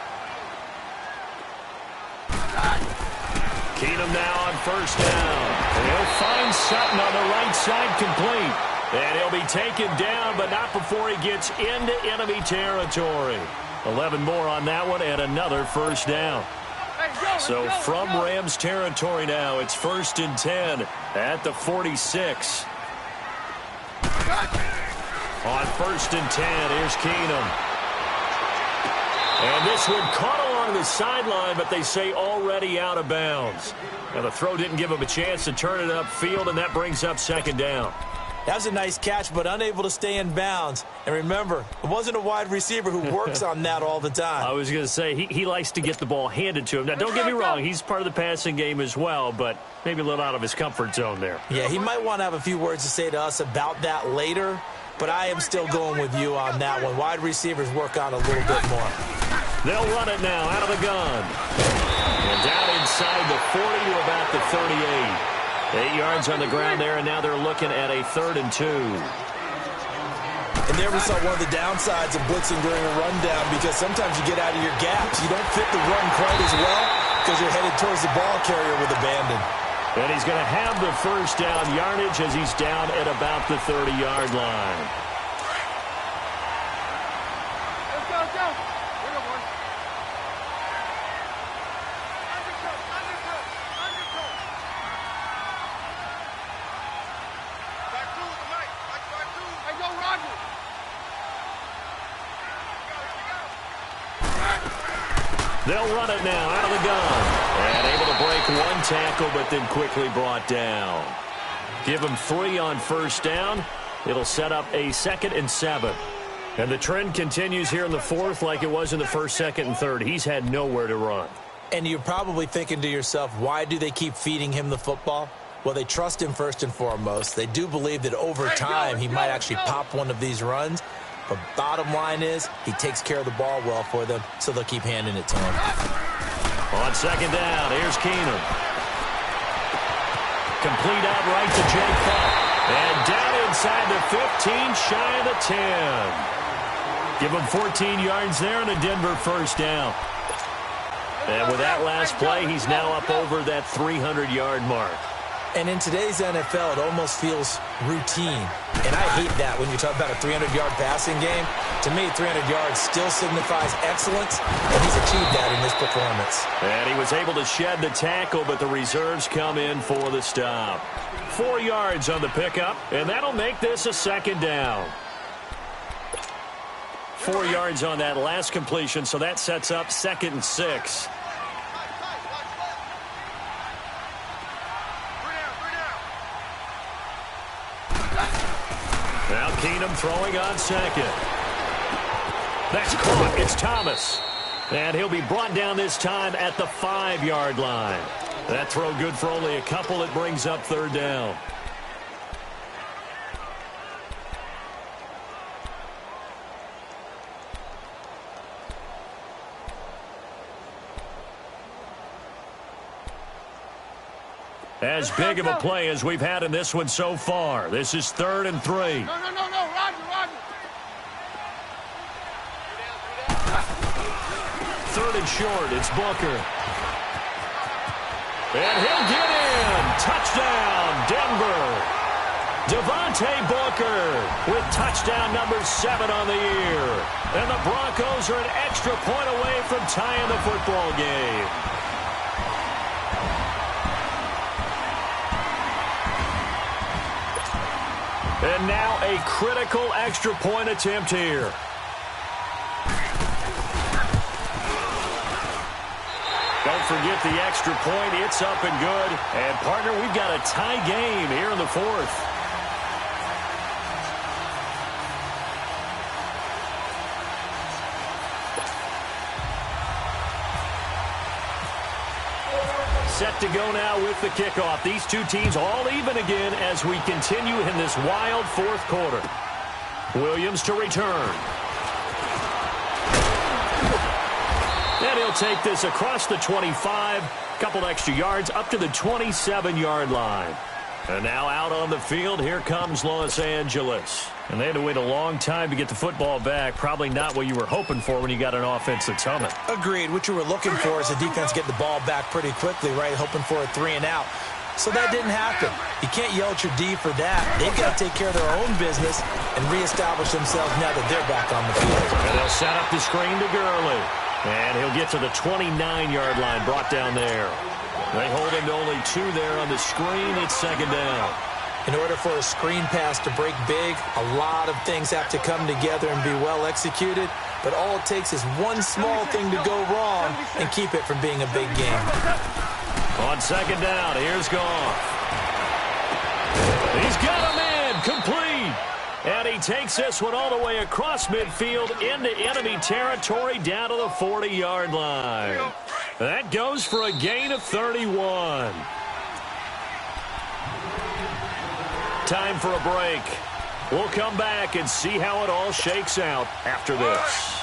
Keenum now on first down. And he'll find Sutton on the right side complete. And he'll be taken down, but not before he gets into enemy territory. 11 more on that one, and another first down. So from Rams territory now, it's 1st and 10 at the 46. On 1st and 10, here's Keenum. And this one caught along the sideline, but they say already out of bounds. Now the throw didn't give him a chance to turn it upfield, and that brings up 2nd down. That was a nice catch, but unable to stay in bounds. And remember, it wasn't a wide receiver who works on that all the time. I was going to say, he likes to get the ball handed to him. Now, don't get me wrong, he's part of the passing game as well, but maybe a little out of his comfort zone there. Yeah, he might want to have a few words to say to us about that later, but I am still going with you on that one. Wide receivers work on a little bit more. They'll run it now out of the gun. And down inside the 40 to about the 38. 8 yards on the ground there, and now they're looking at a 3rd and 2. And there we saw one of the downsides of blitzing during a rundown, because sometimes you get out of your gaps. You don't fit the run quite as well because you're headed towards the ball carrier with abandon. And he's going to have the first down yardage as he's down at about the 30-yard line. Let's go, let's go. Here we go, boys. They'll run it now out of the gun. And able to break one tackle, but then quickly brought down. Give him 3 on first down. It'll set up a 2nd and 7. And the trend continues here in the 4th like it was in the 1st, 2nd, and 3rd. He's had nowhere to run. And you're probably thinking to yourself, why do they keep feeding him the football? Well, they trust him first and foremost. They do believe that over time he might actually pop one of these runs. But bottom line is, he takes care of the ball well for them, so they'll keep handing it to him. On 2nd down, here's Keenum. Complete out right to Jake Buck. And down inside the 15, shy of the 10. Give him 14 yards there and a Denver first down. And with that last play, he's now up over that 300-yard mark. And in today's NFL, it almost feels routine. And I hate that when you talk about a 300-yard passing game. To me, 300 yards still signifies excellence, and he's achieved that in this performance. And he was able to shed the tackle, but the reserves come in for the stop. 4 yards on the pickup, and that'll make this a 2nd down. 4 yards on that last completion, so that sets up 2nd and 6. him throwing on second. That's caught. It's Thomas. And he'll be brought down this time at the 5-yard line. That throw good for only a couple. It brings up third down. As big of a play as we've had in this one so far. This is 3rd and 3. No, Roger. 3rd and short. It's Booker. And he'll get in. Touchdown, Denver. Devontae Booker with touchdown number 7 on the year. And the Broncos are an extra point away from tying the football game. And now a critical extra point attempt here. Don't forget the extra point. It's up and good. And, partner, we've got a tie game here in the 4th. Set to go now with the kickoff. These two teams all even again as we continue in this wild 4th quarter. Williams to return. And he'll take this across the 25. Couple extra yards up to the 27-yard line. And now out on the field, here comes Los Angeles. And they had to wait a long time to get the football back. Probably not what you were hoping for when you got an offense that's humming. Agreed. What you were looking for is the defense get the ball back pretty quickly, right? Hoping for a 3 and out. So that didn't happen. You can't yell at your D for that. They've got to take care of their own business and reestablish themselves now that they're back on the field. And they'll set up the screen to Gurley. And he'll get to the 29-yard line, brought down there. They hold him to only 2 there on the screen. It's 2nd down. In order for a screen pass to break big, a lot of things have to come together and be well executed. But all it takes is one small thing to go wrong and keep it from being a big game. On 2nd down, here's Goff. He's got him in, complete. And he takes this one all the way across midfield into enemy territory down to the 40-yard line. That goes for a gain of 31. Time for a break. We'll come back and see how it all shakes out after this.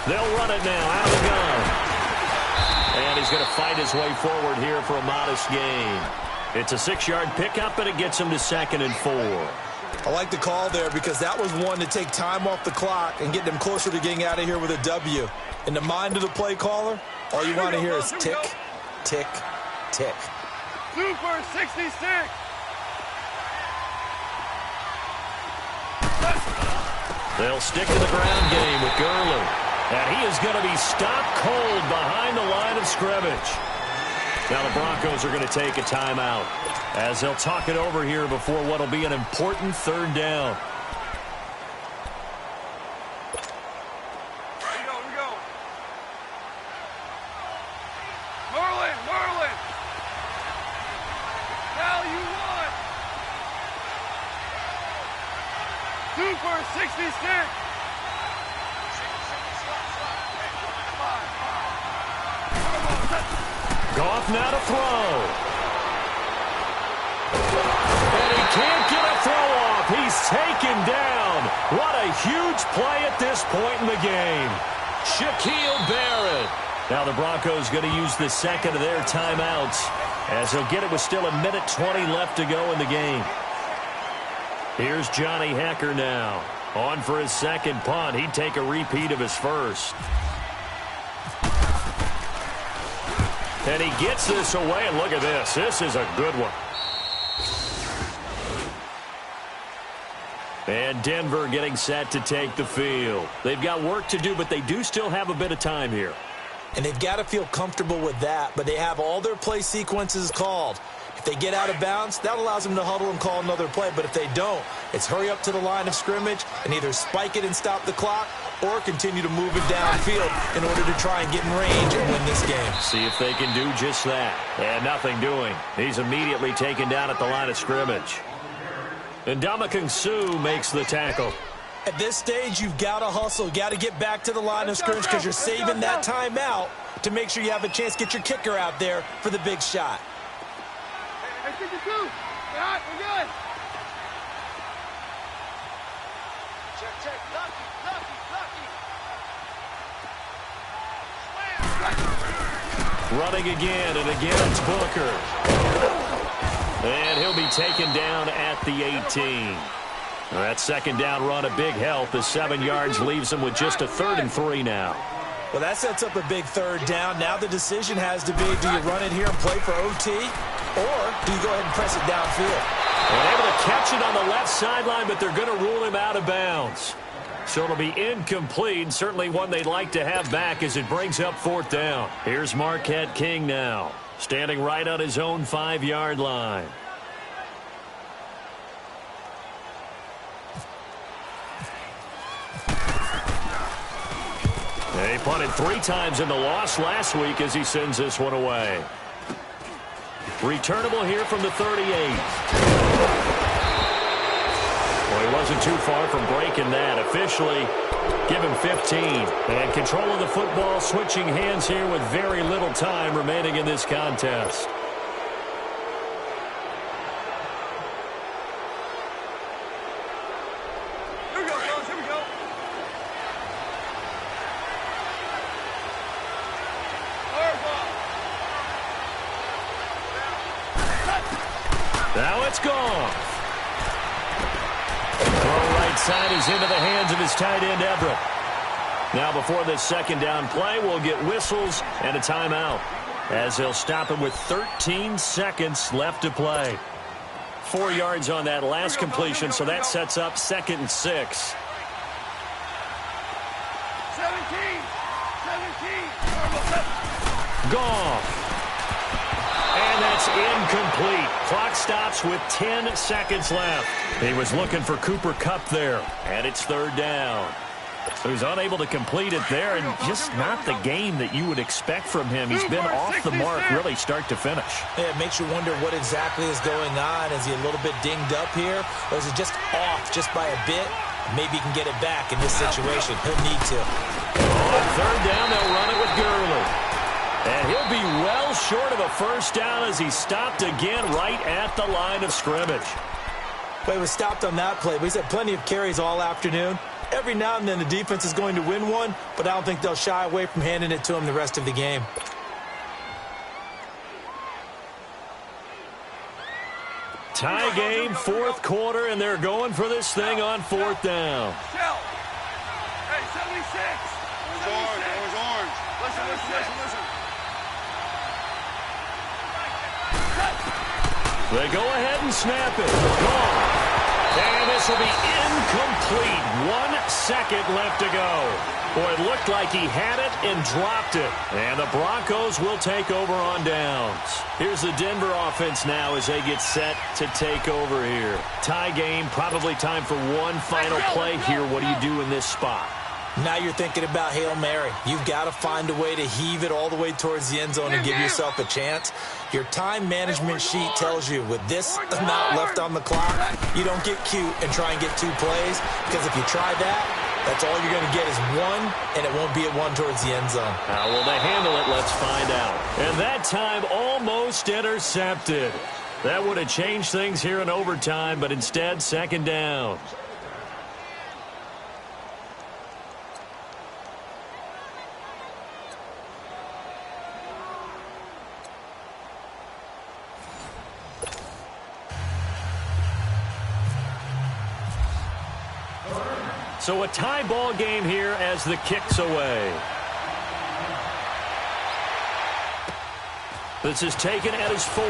They'll run it now, out of the gun. And he's going to fight his way forward here for a modest gain. It's a 6-yard pickup, and it gets him to 2nd and 4. I like the call there because that was one to take time off the clock and get them closer to getting out of here with a W. In the mind of the play caller, all you want to hear is tick, tick, tick. 2 for 66. They'll stick to the ground game with Gurley. And he is going to be stopped cold behind the line of scrimmage. Now the Broncos are going to take a timeout as they'll talk it over here before what will be an important 3rd down. Here we go. Merlin. Now you want. 2 for 66. Goff now to throw. And he can't get a throw off. He's taken down. What a huge play at this point in the game. Shaquille Barrett. Now the Broncos going to use the 2nd of their timeouts as he'll get it with still 1:20 left to go in the game. Here's Johnny Hekker now. On for his 2nd punt. He'd take a repeat of his 1st. And he gets this away, and look at this. This is a good one. And Denver getting set to take the field. They've got work to do, but they do still have a bit of time here. And they've got to feel comfortable with that, but they have all their play sequences called. If they get out of bounds, that allows them to huddle and call another play. But if they don't, it's hurry up to the line of scrimmage and either spike it and stop the clock or continue to move it downfield in order to try and get in range and win this game. See if they can do just that. And nothing doing. He's immediately taken down at the line of scrimmage. And Ndamukong Suh makes the tackle. At this stage, you've got to hustle. You've got to get back to the line of scrimmage because you're saving that timeout to make sure you have a chance to get your kicker out there for the big shot. Hey, 52. We're hot. We're good. Check. Lucky. Running again, and again it's Booker. And he'll be taken down at the 18. That second down run, a big help. The 7 yards leaves him with just a 3rd and 3 now. Well, that sets up a big 3rd down. Now the decision has to be, do you run it here and play for OT, or do you go ahead and press it downfield? And able to catch it on the left sideline, but they're going to rule him out of bounds. So it'll be incomplete, certainly one they'd like to have back as it brings up 4th down. Here's Marquette King now, standing right on his own 5-yard line. He punted 3 times in the loss last week as he sends this one away. Returnable here from the 38. Well, he wasn't too far from breaking that. Officially, give him 15. And control of the football, switching hands here with very little time remaining in this contest. Now it's gone. Throw right side is into the hands of his tight end, Everett. Now before this second down play, we'll get whistles and a timeout as they'll stop him with 13 seconds left to play. 4 yards on that last completion, so that sets up 2nd and 6. 17. Gone. And that's incomplete. Clock stops with 10 seconds left. He was looking for Cooper Kupp there. And it's 3rd down. So he's unable to complete it there, and just not the game that you would expect from him. He's been off the mark really start to finish. Yeah, it makes you wonder what exactly is going on. Is he a little bit dinged up here, or is it just off just by a bit? Maybe he can get it back in this situation. He'll need to. On 3rd down, they'll run it with Gurley. And he'll be well short of a 1st down as he stopped again right at the line of scrimmage. But he was stopped on that play, but he's had plenty of carries all afternoon. Every now and then the defense is going to win one, but I don't think they'll shy away from handing it to him the rest of the game. Tie game, 4th quarter, and they're going for this thing on 4th down. Hey, 76. Orange. Listen. They go ahead and snap it. Gone. And this will be incomplete. 1 second left to go. Boy, it looked like he had it and dropped it. And the Broncos will take over on downs. Here's the Denver offense now as they get set to take over here. Tie game, probably time for one final play here. What do you do in this spot? Now you're thinking about Hail Mary. You've got to find a way to heave it all the way towards the end zone and give yourself a chance. Your time management sheet tells you with this amount left on the clock, you don't get cute and try and get 2 plays, because if you try that, that's all you're going to get is 1, and it won't be a 1 towards the end zone. How will they handle it? Let's find out. And that time almost intercepted. That would have changed things here in overtime, but instead, 2nd down. So a tie ball game here as the kick's away. This is taken at his 4.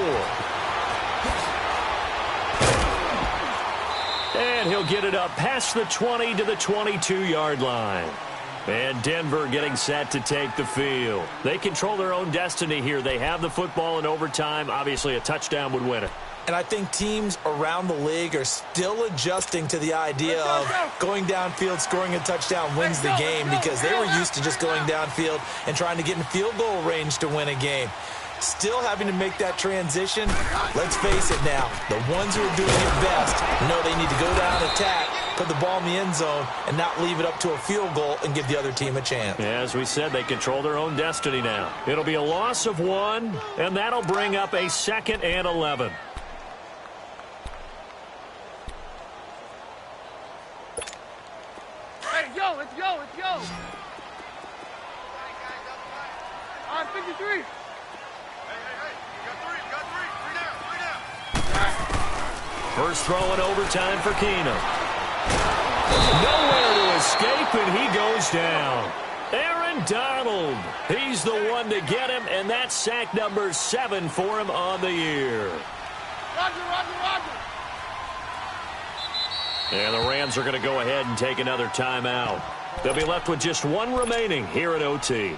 And he'll get it up past the 20 to the 22-yard line. And Denver getting set to take the field. They control their own destiny here. They have the football in overtime. Obviously, a touchdown would win it. And I think teams around the league are still adjusting to the idea of going downfield, scoring a touchdown wins the game, because they were used to just going downfield and trying to get in field goal range to win a game. Still having to make that transition. Let's face it now, the ones who are doing it best know they need to go down, attack, put the ball in the end zone, and not leave it up to a field goal and give the other team a chance. As we said, they control their own destiny now. It'll be a loss of 1, and that'll bring up a 2nd and 11. Hey, yo, let's go, let's go. On 53. First throw in overtime for Keenum. Nowhere to escape, and he goes down. Aaron Donald, he's the one to get him, and that's sack number 7 for him on the year. Roger, roger, roger. And the Rams are going to go ahead and take another timeout. They'll be left with just 1 remaining here at OT.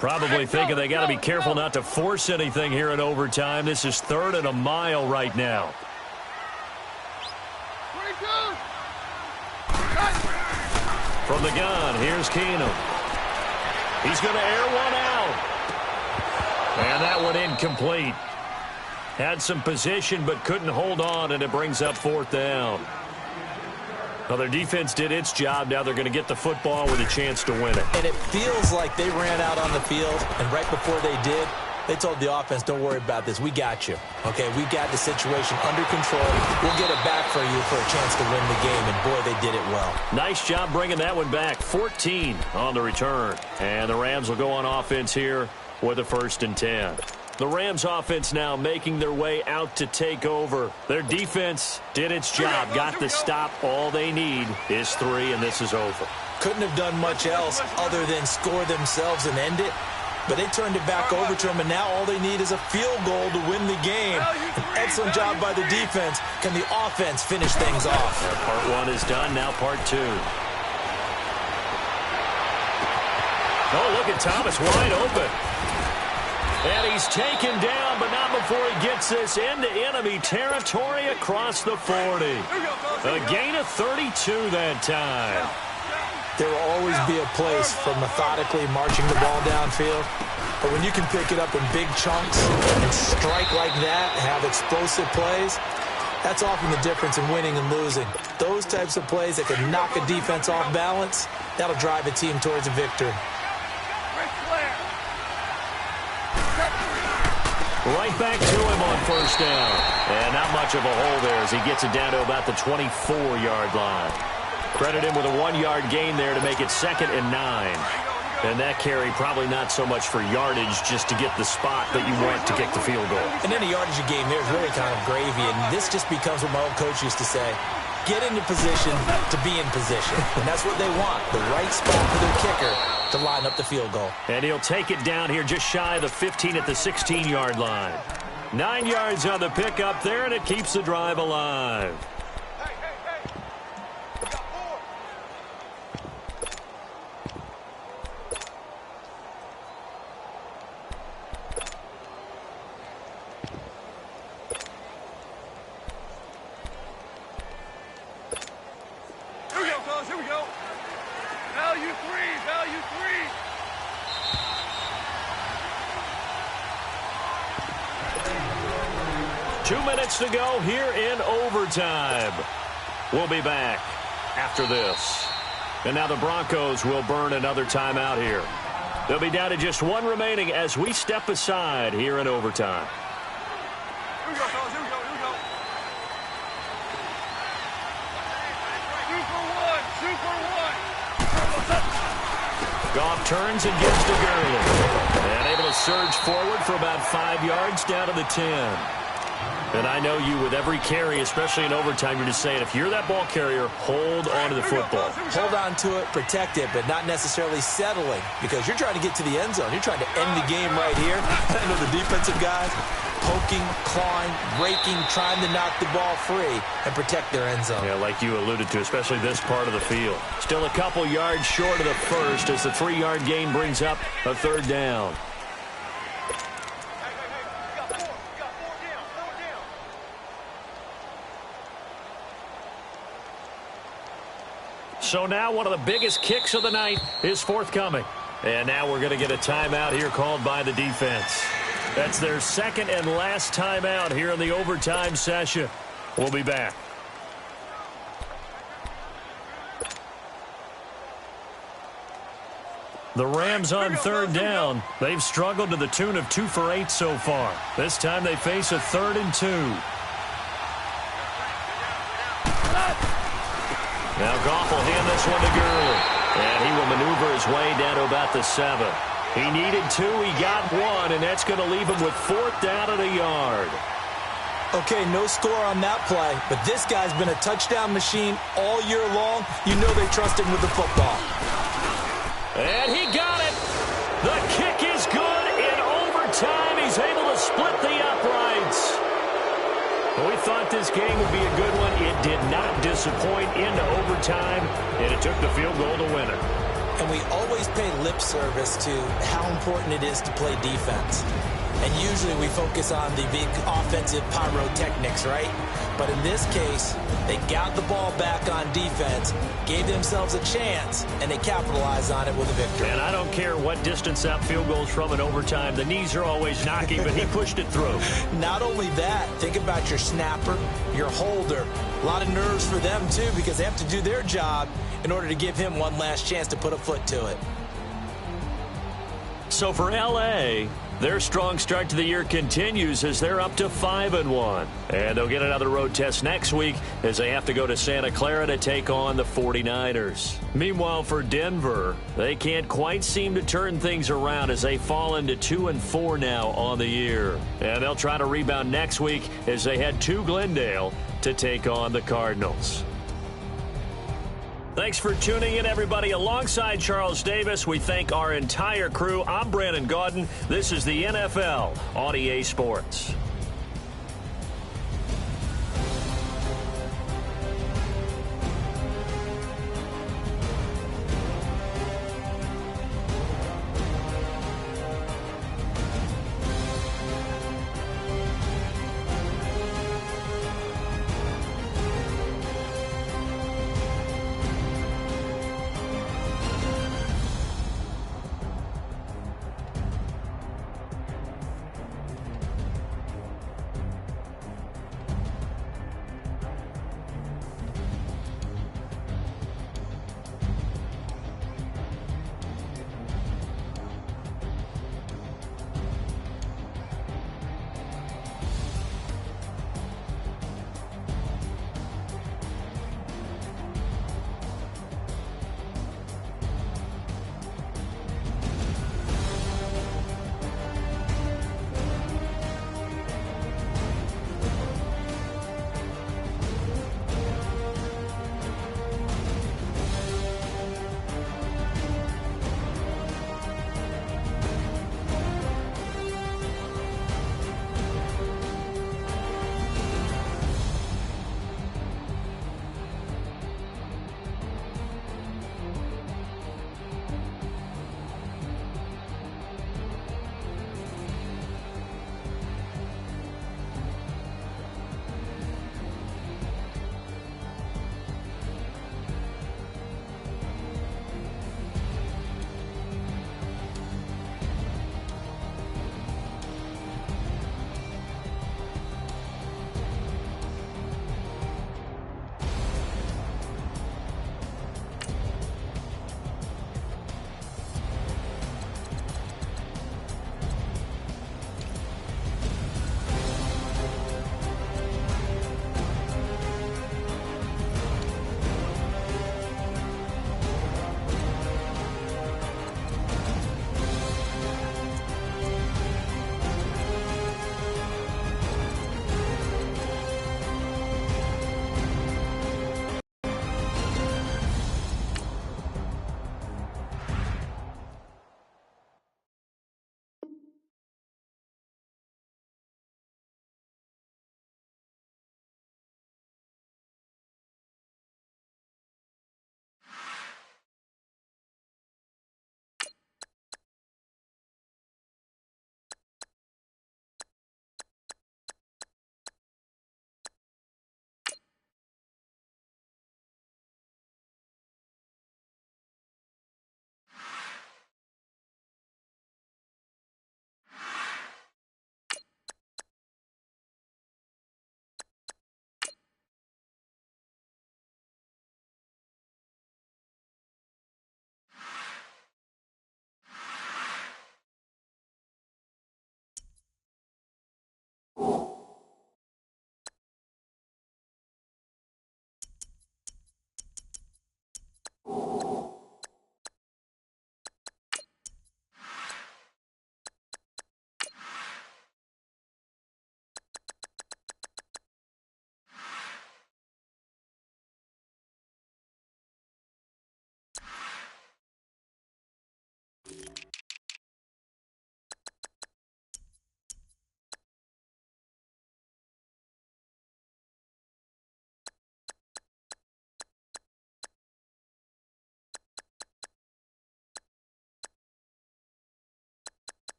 Probably thinking they got to be careful not to force anything here in overtime. This is 3rd and a mile right now. 22. From the gun, here's Keenum. He's going to air one out. And that one incomplete. Had some position but couldn't hold on, and it brings up 4th down. Well, their defense did its job. Now they're going to get the football with a chance to win it. And it feels like they ran out on the field, and right before they did, they told the offense, don't worry about this. We got you. Okay, we got the situation under control. We'll get it back for you for a chance to win the game, and boy, they did it well. Nice job bringing that one back. 14 on the return. And the Rams will go on offense here with a 1st and 10. The Rams offense now making their way out to take over. Their defense did its job, got the stop. All they need is 3, and this is over. Couldn't have done much else other than score themselves and end it. But they turned it back over to them, and now all they need is a field goal to win the game. An excellent job by the defense. Can the offense finish things off? Part 1 is done, now part 2. Oh, look at Thomas wide open. And he's taken down, but not before he gets this into enemy territory across the 40. A gain of 32 that time. There will always be a place for methodically marching the ball downfield. But when you can pick it up in big chunks and strike like that, have explosive plays, that's often the difference in winning and losing. Those types of plays that can knock a defense off balance, that'll drive a team towards a victory. Right back to him on 1st down. And not much of a hole there as he gets it down to about the 24-yard line. Credit him with a 1-yard gain there to make it 2nd and 9. And that carry probably not so much for yardage, just to get the spot that you want to kick the field goal. And any yardage you gain there is really kind of gravy, and this just becomes what my old coach used to say. Get into position to be in position. And that's what they want, the right spot for their kicker to line up the field goal. And he'll take it down here just shy of the 15 at the 16-yard line. 9 yards on the pickup there, and it keeps the drive alive. Here we go. Value 3, value 3. 2 minutes to go here in overtime. We'll be back after this. And now the Broncos will burn another timeout here. They'll be down to just 1 remaining as we step aside here in overtime. Here we go, fellas. Here we go. Goff turns and gives to Gurley. And able to surge forward for about 5 yards down to the 10. And I know you, with every carry, especially in overtime, you're just saying, if you're that ball carrier, hold on to the football. Hold on to it, protect it, but not necessarily settling, because you're trying to get to the end zone. You're trying to end the game right here. I know the defensive guys poking, clawing, raking, trying to knock the ball free and protect their end zone. Yeah, like you alluded to, especially this part of the field. Still a couple yards short of the first as the 3-yard gain brings up a third down. So now one of the biggest kicks of the night is forthcoming. And now we're going to get a timeout here called by the defense. That's their second and last timeout here in the overtime session. We'll be back. The Rams on third down. They've struggled to the tune of 2 for 8 so far. This time they face a 3rd and 2. Now Goff will hand this one to Gurley. And he will maneuver his way down to about the 7. He needed 2, he got 1, and that's going to leave him with 4th down at a yard. Okay, no score on that play, but this guy's been a touchdown machine all year long. You know they trust him with the football. And he got it. The kick is good in overtime. He's able to split the uprights. We thought this game would be a good one. It did not disappoint into overtime, and it took the field goal to win it. And we always pay lip service to how important it is to play defense. And usually we focus on the big offensive pyrotechnics, right? But in this case, they got the ball back on defense, gave themselves a chance, and they capitalized on it with a victory. And I don't care what distance that field goes from in overtime. The knees are always knocking, but he pushed it through. Not only that, think about your snapper, your holder. A lot of nerves for them, too, because they have to do their job in order to give him one last chance to put a foot to it. So for L.A., their strong start to the year continues as they're up to 5-1. And they'll get another road test next week as they have to go to Santa Clara to take on the 49ers. Meanwhile, for Denver, they can't quite seem to turn things around as they fall into 2-4 now on the year. And they'll try to rebound next week as they head to Glendale to take on the Cardinals. Thanks for tuning in, everybody. Alongside Charles Davis, we thank our entire crew. I'm Brandon Gaudin. This is the NFL on EA Sports.